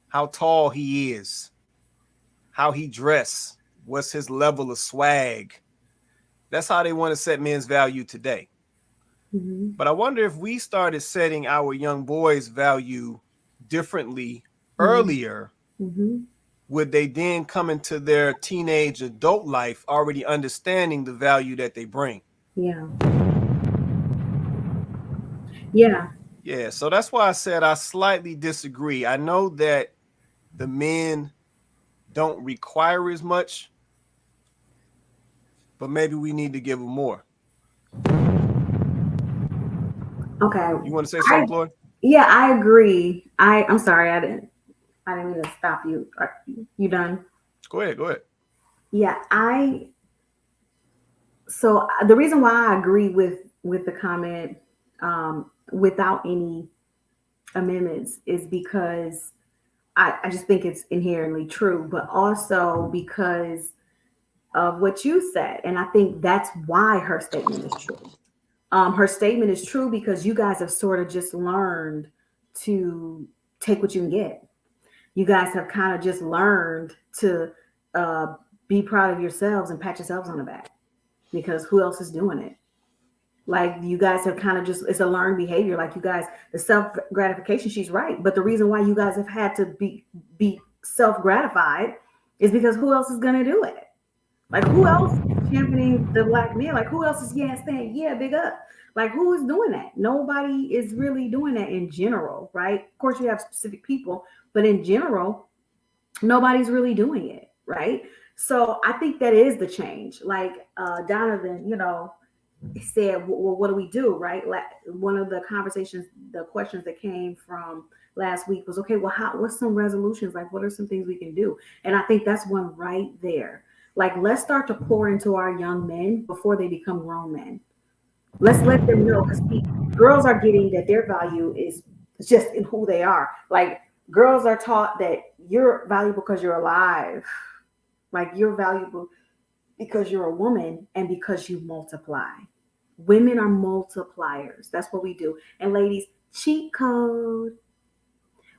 how tall he is, how he dress, what's his level of swag. That's how they want to set men's value today. But I wonder if we started setting our young boys' value differently earlier, would they then come into their teenage adult life already understanding the value that they bring? Yeah. Yeah, so that's why I said I slightly disagree. I know that the men don't require as much, but maybe we need to give them more. Okay. You want to say something, Floyd? Yeah, I agree. I'm sorry, I didn't mean to stop you. Are you done? Go ahead. Yeah, so the reason why I agree with the comment without any amendments is because I just think it's inherently true, but also because of what you said. And I think that's why her statement is true. Her statement is true because you guys have sort of just learned to take what you can get. You guys have kind of just learned to be proud of yourselves and pat yourselves on the back because who else is doing it? Like you guys have kind of just, it's a learned behavior. Like you guys, the self gratification, she's right. But the reason why you guys have had to be self gratified is because who else is going to do it? Like who else is championing the black man? Like who else is saying, yeah, big up? Like who is doing that? Nobody is really doing that in general, right? Of course, you have specific people, but in general, nobody's really doing it, right? So I think that is the change. Like Donovan, said, well, what do we do, right? Like one of the conversations, the questions that came from last week was, okay, well, what's some resolutions? Like, what are some things we can do? And I think that's one right there. Like, let's start to pour into our young men before they become grown men. Let's let them know, because girls are getting that their value is just in who they are. Like, girls are taught that you're valuable because you're alive. Like, you're valuable because you're a woman and because you multiply. Women are multipliers. That's what we do. And ladies, cheat code.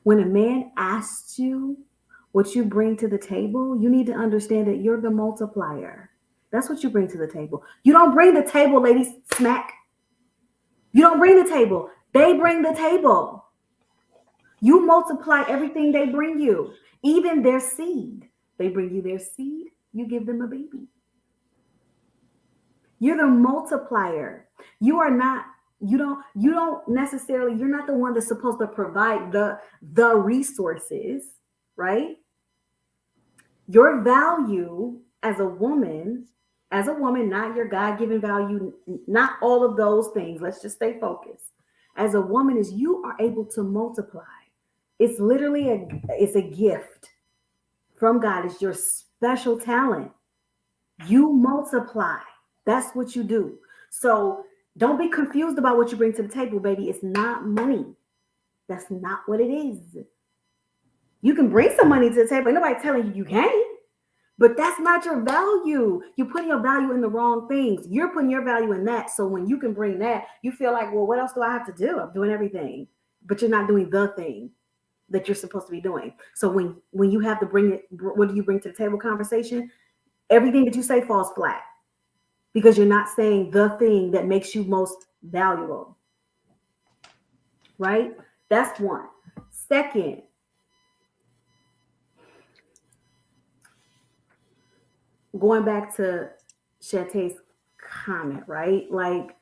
When a man asks you what you bring to the table, you need to understand that you're the multiplier. That's what you bring to the table. You don't bring the table, ladies. Smack. You don't bring the table. They bring the table. You multiply everything they bring you, even their seed. They bring you their seed. You give them a baby. You're the multiplier. You are not, you don't necessarily, you're not the one that's supposed to provide the resources, right? Your value as a woman, not your God-given value, not all of those things. Let's just stay focused. As a woman is you are able to multiply. It's literally it's a gift from God. It's your special talent. You multiply. That's what you do. So don't be confused about what you bring to the table, baby. It's not money. That's not what it is. You can bring some money to the table. Ain't nobody telling you can't, but that's not your value. You're putting your value in the wrong things. You're putting your value in that. So when you can bring that, you feel like, well, what else do I have to do? I'm doing everything, but you're not doing the thing that you're supposed to be doing. So when you have to bring it, what do you bring to the table conversation? Everything that you say falls flat. Because you're not saying the thing that makes you most valuable, right? That's one. Second, going back to Shantae's comment, right? Like,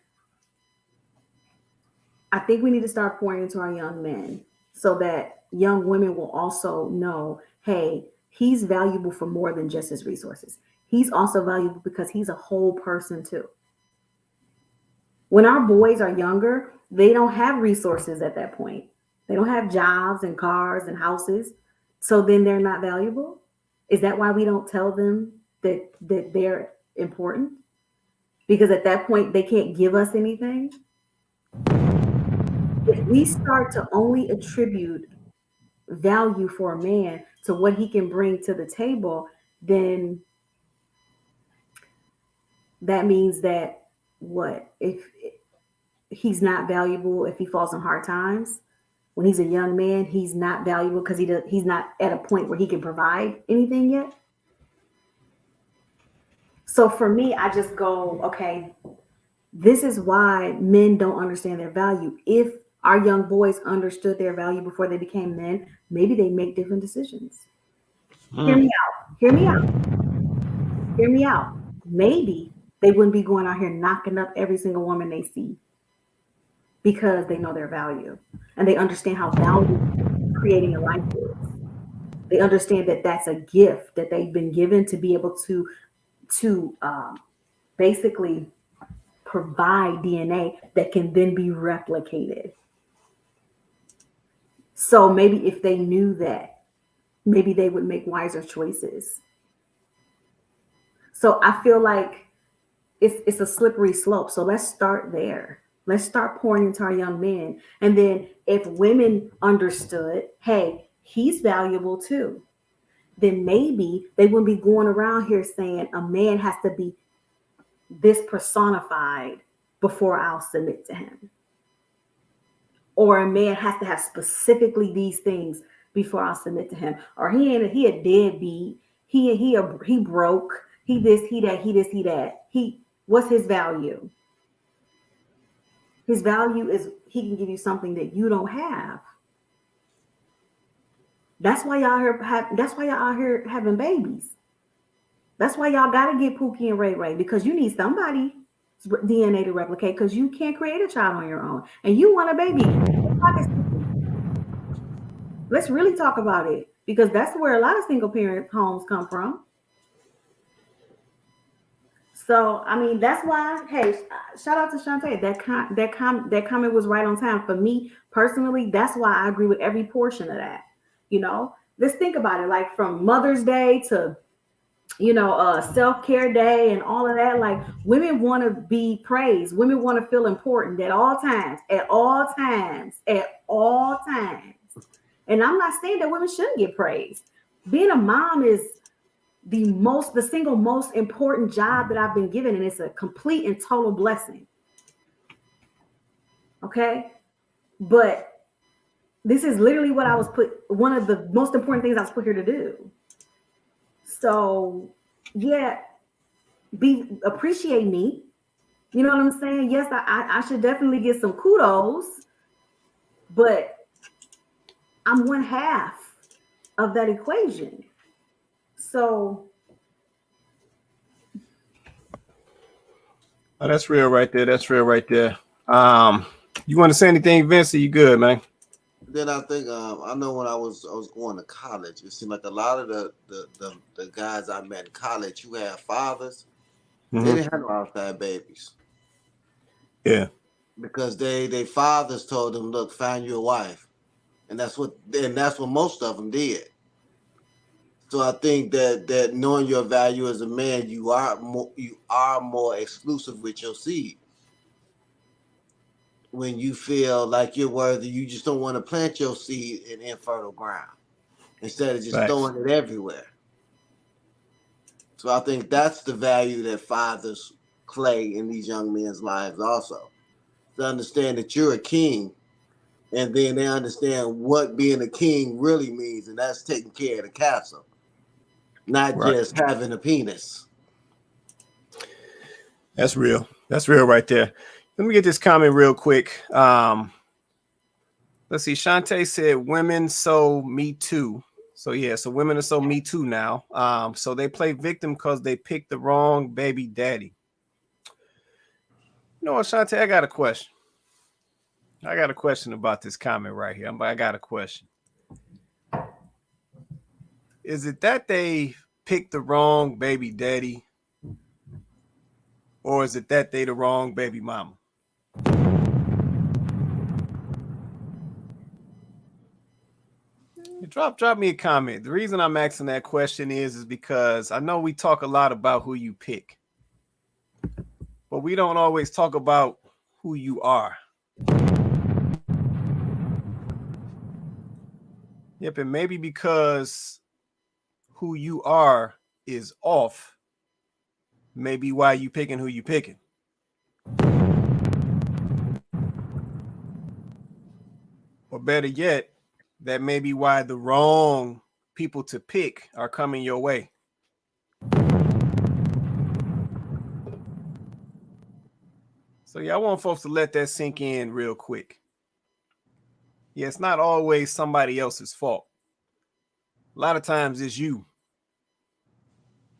I think we need to start pouring into our young men so that young women will also know, hey, he's valuable for more than just his resources. He's also valuable because he's a whole person too. When our boys are younger, they don't have resources at that point. They don't have jobs and cars and houses. So then they're not valuable. Is that why we don't tell them that they're important? Because at that point, they can't give us anything. If we start to only attribute value for a man to what he can bring to the table, then that means that if he's not valuable, if he falls in hard times, when he's a young man, he's not valuable because he's not at a point where he can provide anything yet. So for me, I just go, okay, this is why men don't understand their value. If our young boys understood their value before they became men, maybe they make different decisions. Hear me out. Maybe they wouldn't be going out here knocking up every single woman they see because they know their value and they understand how valuable creating a life is. They understand that that's a gift that they've been given to be able to basically provide DNA that can then be replicated. So maybe if they knew that, maybe they would make wiser choices. So I feel like it's a slippery slope. So let's start there. Let's start pouring into our young men. And then if women understood, hey, he's valuable too, then maybe they wouldn't be going around here saying a man has to be this personified before I'll submit to him. Or a man has to have specifically these things before I'll submit to him. Or he a deadbeat. He broke. He this, he that, he this, he that. What's his value? His value is he can give you something that you don't have. That's why y'all out here having babies. That's why y'all gotta get Pookie and Ray Ray, because you need somebody DNA to replicate, because you can't create a child on your own. And you want a baby. Let's really talk about it, because that's where a lot of single parent homes come from. So, I mean, that's why, hey, shout out to Shantae. That comment was right on time. For me personally, that's why I agree with every portion of that. You know, let's think about it, like from Mother's Day to, self-care day and all of that. Like, women want to be praised. Women want to feel important at all times, at all times, at all times. And I'm not saying that women shouldn't get praised. Being a mom is the single most important job that I've been given, and it's a complete and total blessing. Okay? But this is literally what I was one of the most important things I was put here to do. So, yeah, appreciate me. You know what I'm saying? Yes, I should definitely get some kudos, but I'm one half of that equation. So. Oh, that's real right there. That's real right there. You want to say anything, Vince? Are you good, man? Then I think I know when I was going to college, it seemed like a lot of the guys I met in college who had fathers, they didn't have no outside babies. Yeah. Because they fathers told them, look, find you a wife. And that's what most of them did. So I think that knowing your value as a man, you are more exclusive with your seed. When you feel like you're worthy, you just don't want to plant your seed in infertile ground instead of just throwing it everywhere. So I think that's the value that fathers play in these young men's lives also. To understand that you're a king, and then they understand what being a king really means, and that's taking care of the castle, not just having a penis. That's real. That's real right there. Let me get this comment real quick. Let's see. Shantae said, women so me too. So yeah, so women are so me too now. So they play victim because they picked the wrong baby daddy. You know what, Shantae, I got a question. I got a question about this comment right here. I got a question. Is it that they picked the wrong baby daddy, or is it that they the wrong baby mama? Drop me a comment. The reason I'm asking that question is because I know we talk a lot about who you pick, but we don't always talk about who you are. Yep, and maybe because who you are is off, maybe why you picking who you picking. Or better yet, that may be why the wrong people to pick are coming your way. So yeah, I want folks to let that sink in real quick. Yeah, it's not always somebody else's fault. A lot of times it's you.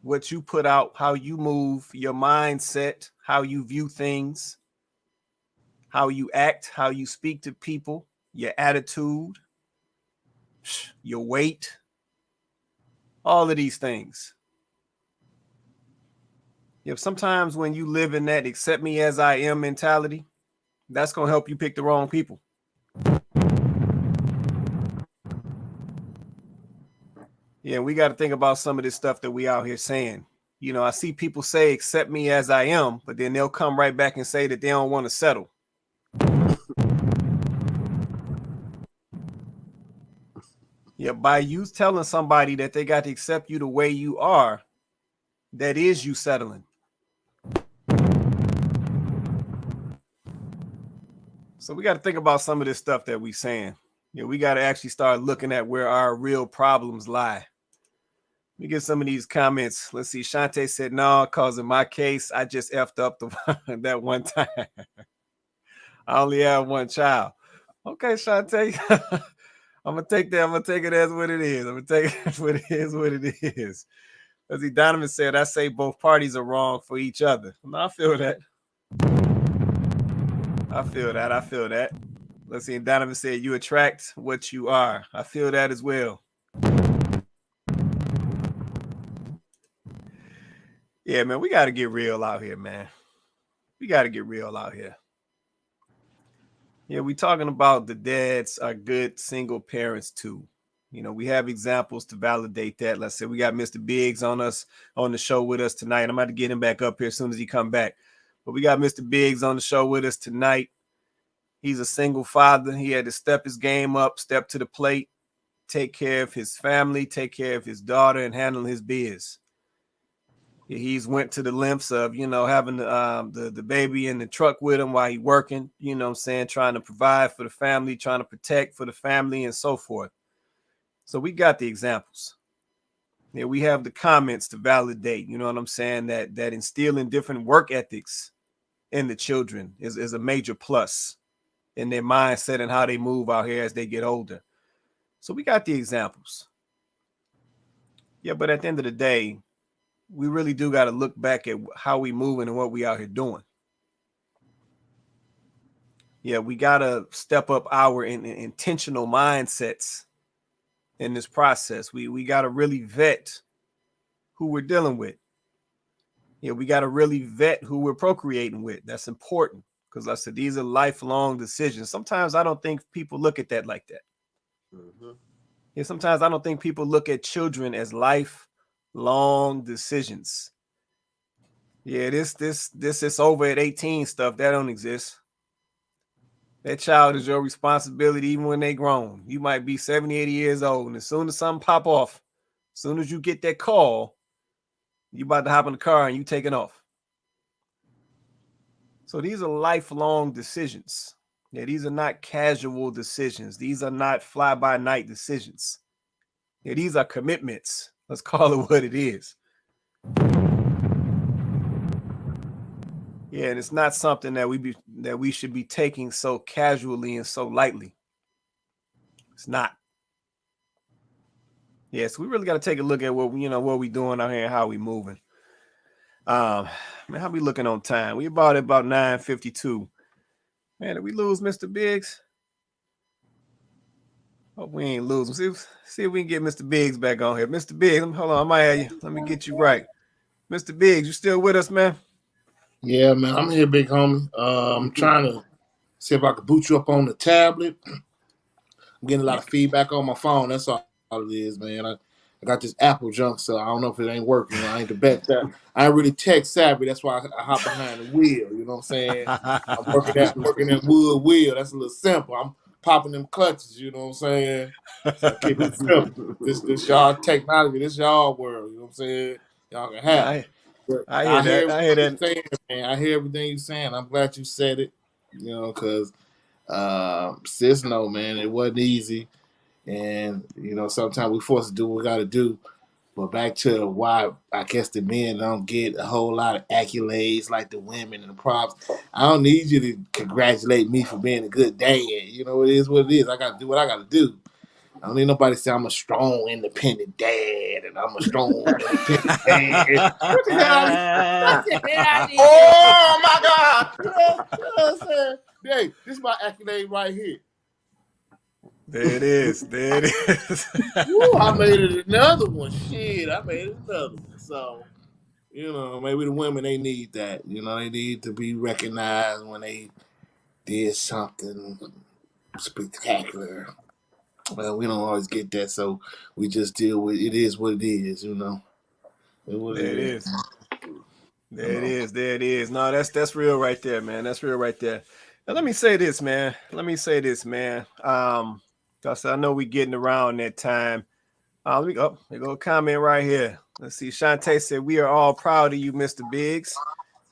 What you put out, how you move, your mindset, how you view things, how you act, how you speak to people, your attitude, your weight, all of these things. Sometimes when you live in that accept me as I am mentality, that's going to help you pick the wrong people. Yeah, we got to think about some of this stuff that we out here saying. I see people say accept me as I am, but then they'll come right back and say that they don't want to settle. Yeah, by you telling somebody that they got to accept you the way you are, that is you settling. So we got to think about some of this stuff that we saying. We got to actually start looking at where our real problems lie. Let me get some of these comments. Let's see. Shantae said, no, because in my case, I just effed up that one time. I only have one child. Okay, Shantae. I'm going to take that. I'm going to take it as what it is. I'm going to take it as what it is, what it is. Let's see. Donovan said, I say both parties are wrong for each other. No, I feel that. I feel that. Let's see. And Donovan said, you attract what you are. I feel that as well. Yeah, man, we got to get real out here, man. We got to get real out here. Yeah, we talking about the dads are good single parents too. We have examples to validate that. Let's say we got Mr. Biggs on the show with us tonight. I'm about to get him back up here as soon as he come back. But we got Mr. Biggs on the show with us tonight. He's a single father. He had to step his game up, step to the plate, take care of his family, take care of his daughter, and handle his biz. He's went to the lengths of, having the baby in the truck with him while he's working, trying to provide for the family, trying to protect for the family and so forth. So we got the examples. Yeah, we have the comments to validate, that instilling different work ethics in the children is a major plus in their mindset and how they move out here as they get older. So we got the examples. Yeah, but at the end of the day, we really do got to look back at how we moving and what we out here doing. Yeah, we got to step up our intentional mindsets in this process. We got to really vet who we're dealing with. Yeah, we got to really vet who we're procreating with. That's important because, like I said, these are lifelong decisions. Sometimes I don't think people look at that like that. Mm-hmm. Yeah, sometimes I don't think people look at children as lifelong decisions. Yeah, this is over at 18 stuff that don't exist. That child is your responsibility even when they grown. You might be 70, 80 years old, and as soon as something pop off, as soon as you get that call, you about to hop in the car and you taking off. So these are lifelong decisions. Yeah, these are not casual decisions. These are not fly-by-night decisions. Yeah, these are commitments. Let's call it what it is. Yeah, and it's not something that we should be taking so casually and so lightly. It's not. Yeah, so we really got to take a look at what we doing out here and how we moving. Man, how we looking on time? We about 9:52. Man, did we lose Mr. Biggs? Hope we ain't losing. See if we can get Mr. Biggs back on here. Mr. Biggs, hold on, I might have you. Let me get you right. Mr. Biggs, you still with us, man? Yeah, man, I'm here, big homie. I'm trying to see if I can boot you up on the tablet. I'm getting a lot of feedback on my phone. That's all it is, man. I got this Apple junk, so I don't know if it ain't working. I ain't the best. I ain't really tech savvy. That's why I hop behind the wheel. You know what I'm saying? I'm working that wood wheel. That's a little simple. I'm popping them clutches. You know what I'm saying? So I keep it simple. This y'all technology. This y'all world. You know what I'm saying? Y'all can have it. I hear that. Saying, man. I hear everything you're saying. I'm glad you said it. Because sis, no, man, it wasn't easy. And, sometimes we're forced to do what we got to do. But back to why I guess the men don't get a whole lot of accolades like the women and the props. I don't need you to congratulate me for being a good dad. It is what it is. I got to do what I got to do. I don't need nobody to say I'm a strong, independent dad and I'm a strong, independent dad. What the hell? Oh, my God. You know what I'm saying? Hey, this is my accolade right here. There it is. Woo, I made it another one. Shit, I made it another one. So, You know, maybe the women, they need that. You know, they need to be recognized when they did something spectacular. Well, we don't always get that, so we just deal with it. Is what it is, you know. There it is. There it is. There it is. No, that's real right there, man. That's real right there. Now let me say this, man. Cause I know we getting around that time. Let me go. There go a comment right here. Let's see. Shantae said, "We are all proud of you, Mr. Biggs.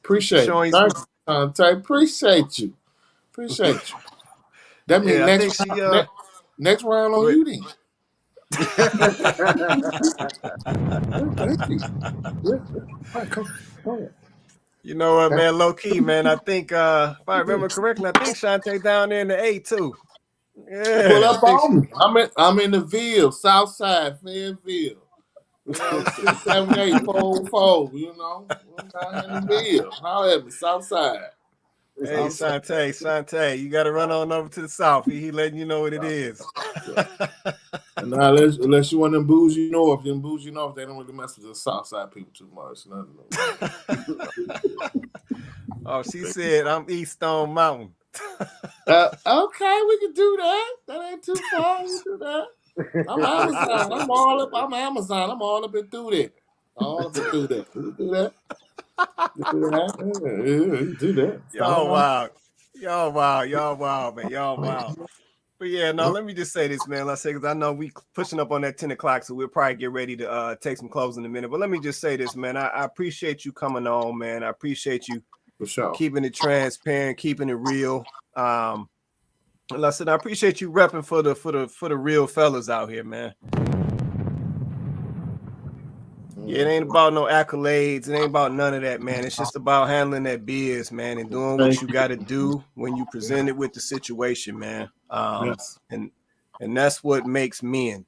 Appreciate Showing it. Thanks, Shantae. Appreciate you. Appreciate you. That means Yeah, I think she next round on wait. you then. Thank you. Yeah. All right, come on. You know what, man? Low key, man. I think if I remember correctly, I think Shantae down there in the A too. Yeah, Pull I up think on me. I'm in the Ville, South Side, Fayetteville. You know, 678-404, you know. I'm down here in the Ville. Holler at me, South Side. Hey, Shantae, you got to run on over to the south. He letting you know what it is. And now, unless you want them bougie north, they don't really mess with the South Side people too much. Oh, she said I'm East Stone Mountain. Okay, we can do that. That ain't too far. We can do that. I'm Amazon. I'm all up. I'm Amazon. I'm all up and through there. All up and through there. We can do that. Do that. Y'all wild, man. Y'all wild. But yeah, no, let me just say this, man. Let's say, because I know we pushing up on that 10 o'clock, so we'll probably get ready to take some clothes in a minute. But let me just say this, man. I appreciate you coming on, man. I appreciate you for sure keeping it transparent, keeping it real. Like I said, I appreciate you repping for the real fellas out here, man. Yeah, it ain't about no accolades. It ain't about none of that, man. It's just about handling that biz, man, and doing what you got to do when you presented with the situation, man. Yes. And that's what makes men.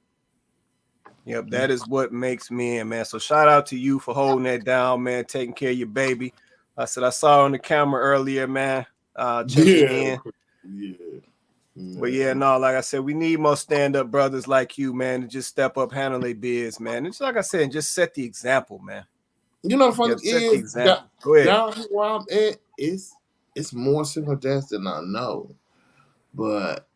Yep, that is what makes men, man. So shout out to you for holding that down, man, taking care of your baby. I said I saw on the camera earlier, man, checking in. Yeah. But yeah, no, like I said, we need more stand-up brothers like you, man, to just step up, handle their biz, man. It's like I said, just set the example, man. You know, the funny is, Go ahead. down here where I'm at, it's more single dads than I know. But,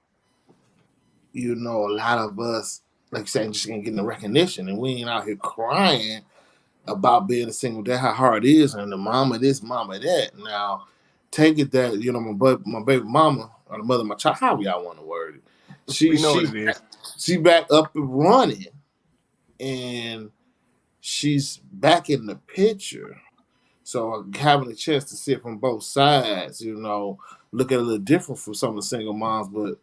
you know, a lot of us, like you said, just ain't getting the recognition, and we ain't out here crying about being a single dad, how hard it is, and the mama this, mama that. Now, take it that, you know, my baby mama, or the mother of my child, how y'all want to word it. We know what it is. She back up and running, and she's back in the picture. So having a chance to see it from both sides, you know, look at it a little different from some of the single moms. But,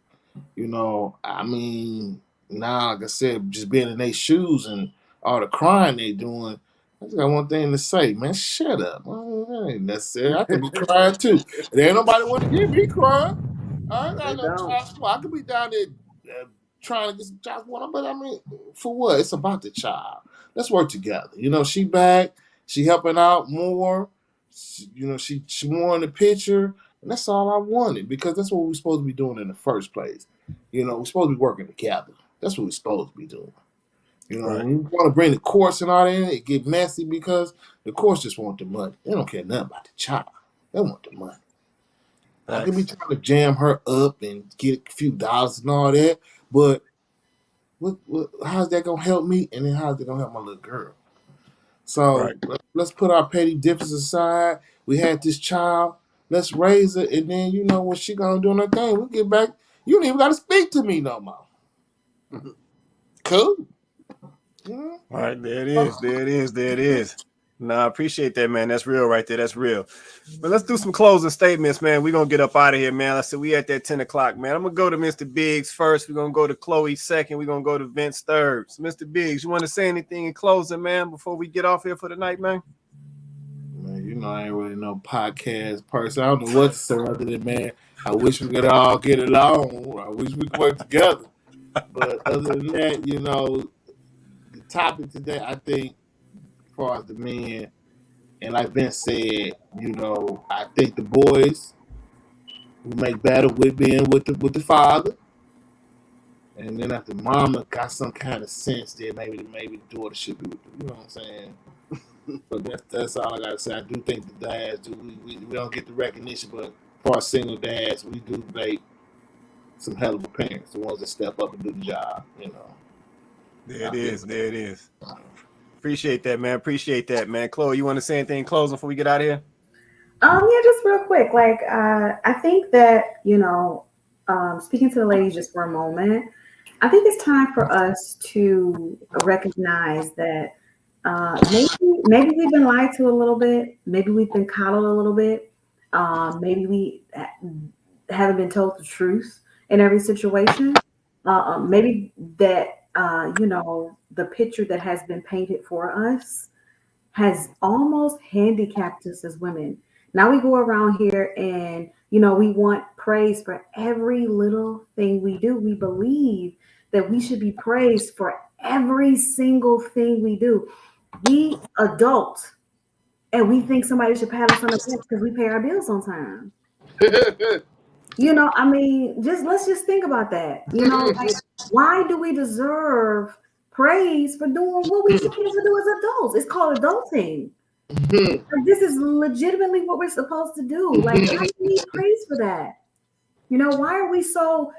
you know, I mean, now, like I said, just being in their shoes and all the crying they doing, I just got one thing to say, man, shut up. Well, that ain't necessary. I could be crying too. There ain't nobody want to hear me crying. I ain't got no child support. I could be down there trying to get some child support, but I mean, for what? It's about the child. Let's work together. You know, she back. She helping out more. She more in the picture. And that's all I wanted, because that's what we're supposed to be doing in the first place. You know, we're supposed to be working together. That's what we're supposed to be doing. You know, when you want to bring the courts and all that in, it get messy because the courts just want the money. They don't care nothing about the child. They want the money. I could be trying to jam her up and get a few dollars and all that, but how's that going to help me? And then how's it going to help my little girl? So let's put our petty differences aside. We had this child. Let's raise it. And then, you know, what she going to do on her thing. We'll get back. You don't even got to speak to me no more. Cool. All right, there it is. No, I appreciate that, man. That's real right there. That's real. But let's do some closing statements, man. We're going to get up out of here, man. I said we at that 10 o'clock, man. I'm going to go to Mr. Biggs first. We're going to go to Chloe second. We're going to go to Vince third. So, Mr. Biggs, you want to say anything in closing, man, before we get off here for the night, man? Man, you know, I ain't really no podcast person. I don't know what to say other than, man, I wish we could all get along. I wish we could work together. But other than that, you know, the topic today, I think, as far as the men, and like Vince said, you know, I think the boys will make better with being with the father. And then if the mama got some kind of sense, then maybe the daughter should be with them. You know what I'm saying? But that's all I gotta say. I do think the dads do. We don't get the recognition, but for our single dads, we do make some hell of a parents, the ones that step up and do the job. There it is. There it is. Appreciate that, man. Appreciate that, man. Chloe, you want to say anything in closing before we get out of here? Yeah, just real quick. Like, I think that, speaking to the ladies just for a moment, I think it's time for us to recognize that maybe we've been lied to a little bit. Maybe we've been coddled a little bit. Maybe we haven't been told the truth in every situation. Maybe that, the picture that has been painted for us has almost handicapped us as women. Now we go around here and, we want praise for every little thing we do. We believe that we should be praised for every single thing we do. We adults, and we think somebody should pat us on the back because we pay our bills on time. Let's just think about that. Like, why do we deserve praise for doing what we supposed to do as adults? It's called adulting. Like, this is legitimately what we're supposed to do. Like, how do we need praise for that? Why are we so,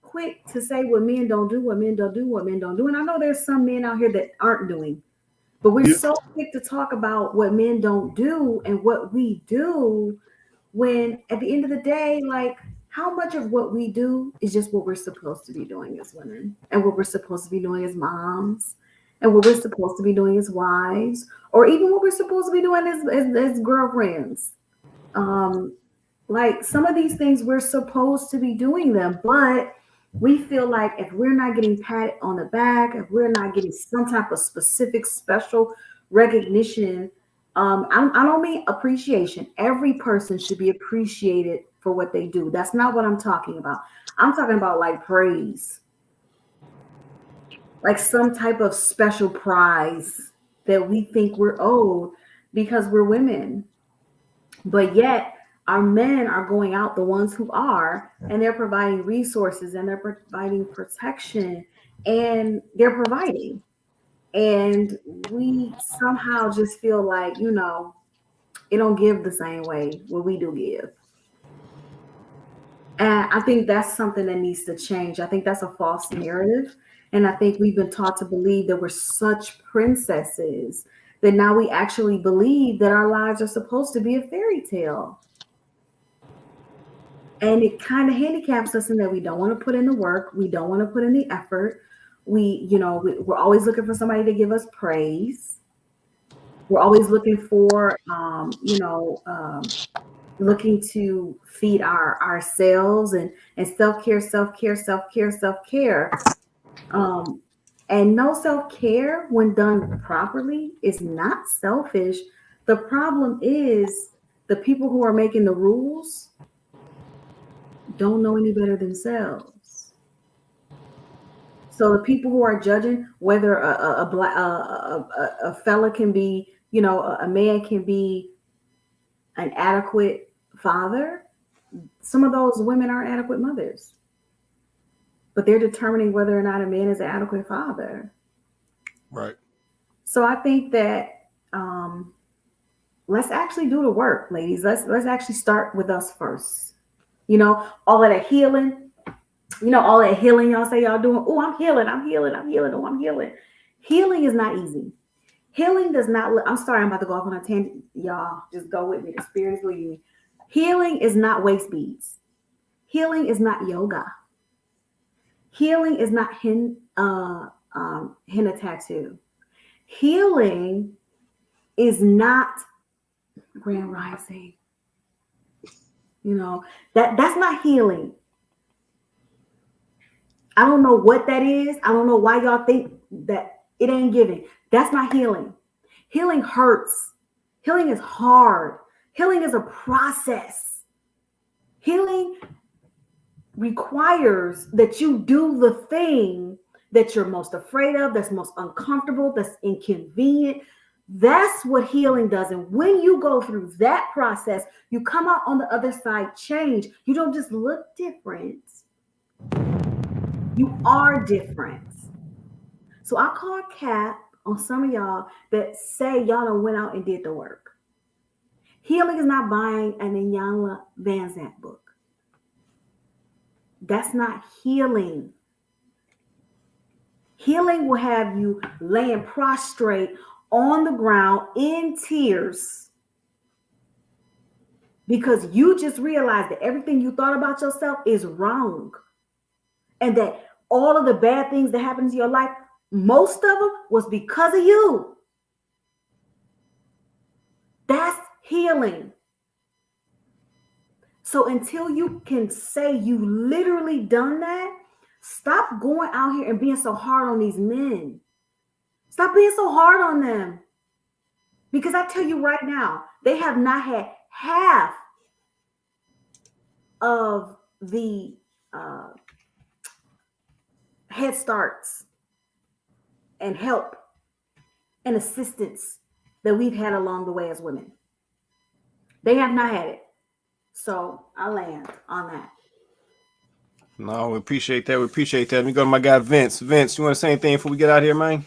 quick to say what men don't do, what men don't do, what men don't do? And I know there's some men out here that aren't doing, but we're so quick to talk about what men don't do and what we do, when at the end of the day, like, how much of what we do is just what we're supposed to be doing as women, and what we're supposed to be doing as moms, and what we're supposed to be doing as wives, or even what we're supposed to be doing as girlfriends. Like, some of these things we're supposed to be doing them, but we feel like if we're not getting patted on the back, if we're not getting some type of specific special recognition, I don't mean appreciation. Every person should be appreciated for what they do. That's not what I'm talking about. I'm talking about like praise, like some type of special prize that we think we're owed because we're women. But yet our men are going out, the ones who are, and they're providing resources, and they're providing protection, and they're providing. And we somehow just feel like, it don't give the same way what we do give. And I think that's something that needs to change. I think that's a false narrative. And I think we've been taught to believe that we're such princesses that now we actually believe that our lives are supposed to be a fairy tale. And it kind of handicaps us in that we don't want to put in the work. We don't want to put in the effort. We're always looking for somebody to give us praise. We're always looking for, looking to feed ourselves and self-care. And no self-care, when done properly, is not selfish. The problem is the people who are making the rules don't know any better themselves. So the people who are judging whether a fella can be, a man can be an adequate father, some of those women aren't adequate mothers, but they're determining whether or not a man is an adequate father. Right. So I think that let's actually do the work, ladies. Let's actually start with us first. All of that healing, all that healing y'all say y'all doing. Oh, I'm healing. Oh, I'm healing. Healing is not easy. Healing does not look, I'm sorry, I'm about to go off on a tangent. Y'all just go with me. The spirit is leading me. Healing is not waist beads. Healing is not yoga. Healing is not henna tattoo. Healing is not grand rising. That's not healing. I don't know what that is. I don't know why y'all think that it ain't giving. That's not healing. Healing hurts. Healing is hard. Healing is a process. Healing requires that you do the thing that you're most afraid of, that's most uncomfortable, that's inconvenient. That's what healing does. And when you go through that process, you come out on the other side changed. You don't just look different. You are different. So I call Cap on some of y'all that say y'all done went out and did the work. Healing is not buying an Iyanla Vanzant book. That's not healing. Healing will have you laying prostrate on the ground in tears because you just realized that everything you thought about yourself is wrong. And that all of the bad things that happened to your life, most of them was because of you. That's healing. So until you can say you literally done that, stop going out here and being so hard on these men. Stop being so hard on them. Because I tell you right now, they have not had half of the head starts and help and assistance that we've had along the way as women. They have not had it. So I land on that. No, we appreciate that. We appreciate that. Let me go to my guy Vince. Vince, you want to say anything before we get out here, man?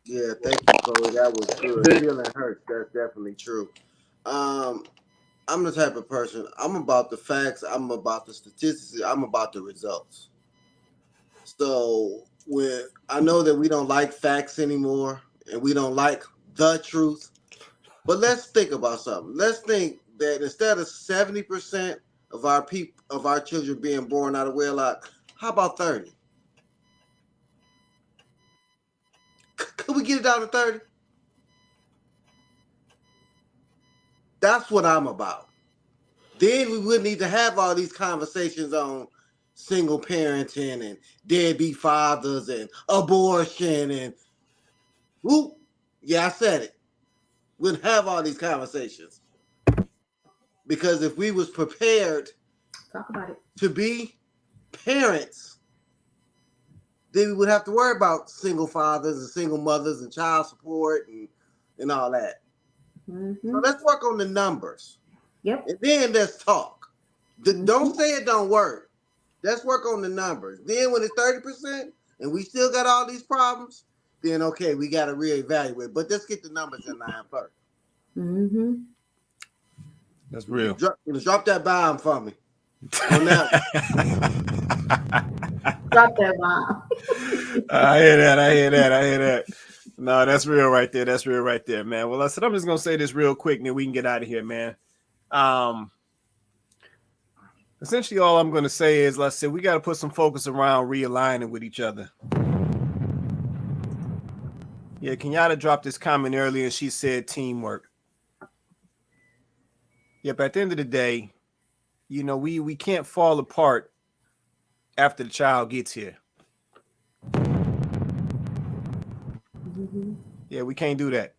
Yeah, thank you, Chloe. That was good. Feeling hurts. That's definitely true. I'm the type of person. I'm about the facts. I'm about the statistics. I'm about the results. So when I know that we don't like facts anymore, and we don't like the truth, but let's think about something. Let's think that instead of 70% of our children being born out of wedlock, how about 30? Could we get it down to 30? That's what I'm about. Then we wouldn't need to have all these conversations on single parenting and deadbeat fathers and abortion and yeah, I said it. We wouldn't have all these conversations. Because if we was prepared Talk about it. to be parents, then we would have to worry about single fathers and single mothers and child support and all that. Mm-hmm. So let's work on the numbers. Yep. And then let's talk. Don't say it don't work. Let's work on the numbers. Then when it's 30% and we still got all these problems, then okay, we got to reevaluate. But let's get the numbers in line first. Mm-hmm. That's real. Drop that bomb for me. On that Drop that bomb. I hear that. No, that's real right there. That's real right there, man. Well, I said I'm just gonna say this real quick, and then we can get out of here, man. Essentially, all I'm gonna say is, like I said, we got to put some focus around realigning with each other. Yeah, Kenyatta dropped this comment earlier, and she said teamwork. Yep. At the end of the day, you know, we can't fall apart after the child gets here. Mm-hmm. Yeah, we can't do that.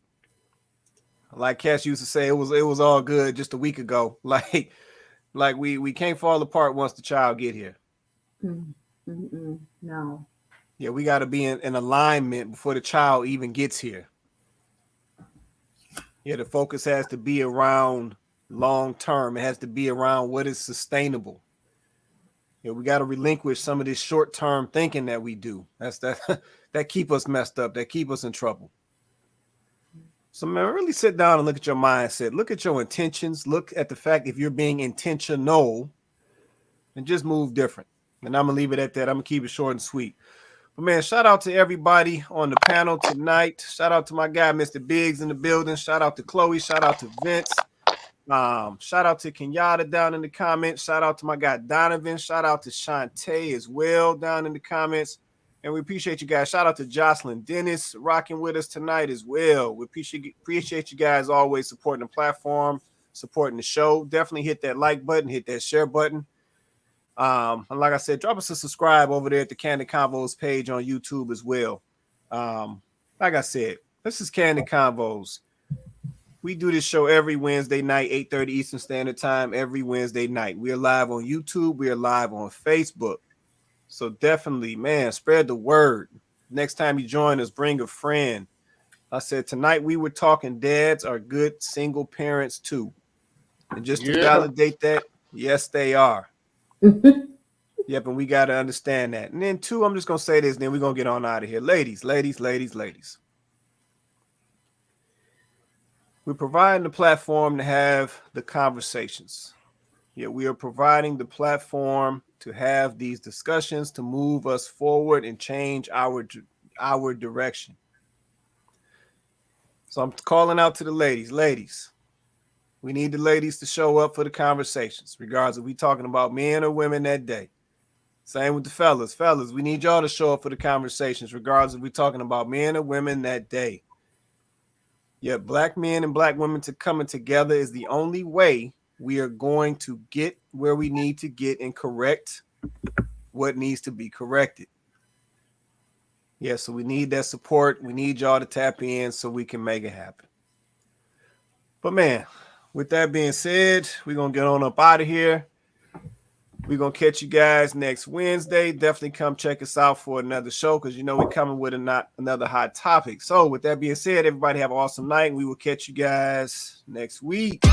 Like Cass used to say, it was all good just a week ago. Like we can't fall apart once the child get here. Mm-mm. No. Yeah, we got to be in alignment before the child even gets here. Yeah, the focus has to be around long term. It has to be around what is sustainable. Yeah, we got to relinquish some of this short term thinking that we do. That keep us messed up. That keep us in trouble. So man, really sit down and look at your mindset. Look at your intentions. Look at the fact if you're being intentional, and just move different. And I'm gonna leave it at that. I'm gonna keep it short and sweet. But man, shout out to everybody on the panel tonight. Shout out to my guy, Mr. Biggs, in the building. Shout out to Chloe. Shout out to Vince. Shout out to Kenyatta down in the comments. Shout out to my guy Donovan. Shout out to Shantae as well down in the comments. And we appreciate you guys. Shout out to Jocelyn Dennis rocking with us tonight as well. We appreciate you guys always supporting the platform, supporting the show. Definitely hit that like button, hit that share button. And like I said, drop us a subscribe over there at the Kandid Konvos page on YouTube as well. Like I said, this is Kandid Konvos. We do this show every Wednesday night, 8:30 Eastern Standard Time, every Wednesday night. We are live on YouTube. We are live on Facebook. So definitely, man, spread the word. Next time you join us, bring a friend. I said tonight we were talking dads are good single parents too. And just to validate that, yes, they are. Yep, and we got to understand that. And then two, I'm just going to say this, then we're going to get on out of here. Ladies. We're providing the platform to have the conversations. Yeah, we are providing the platform to have these discussions to move us forward and change our direction. So I'm calling out to the ladies. Ladies, we need the ladies to show up for the conversations, regardless if we're talking about men or women that day. Same with the fellas. Fellas, we need y'all to show up for the conversations, regardless if we're talking about men or women that day. Yeah, black men and black women coming together is the only way we are going to get where we need to get and correct what needs to be corrected. Yeah, so we need that support. We need y'all to tap in so we can make it happen. But man, with that being said, we're going to get on up out of here. We're going to catch you guys next Wednesday. Definitely come check us out for another show because, you know, we're coming with another hot topic. So with that being said, everybody have an awesome night. We will catch you guys next week.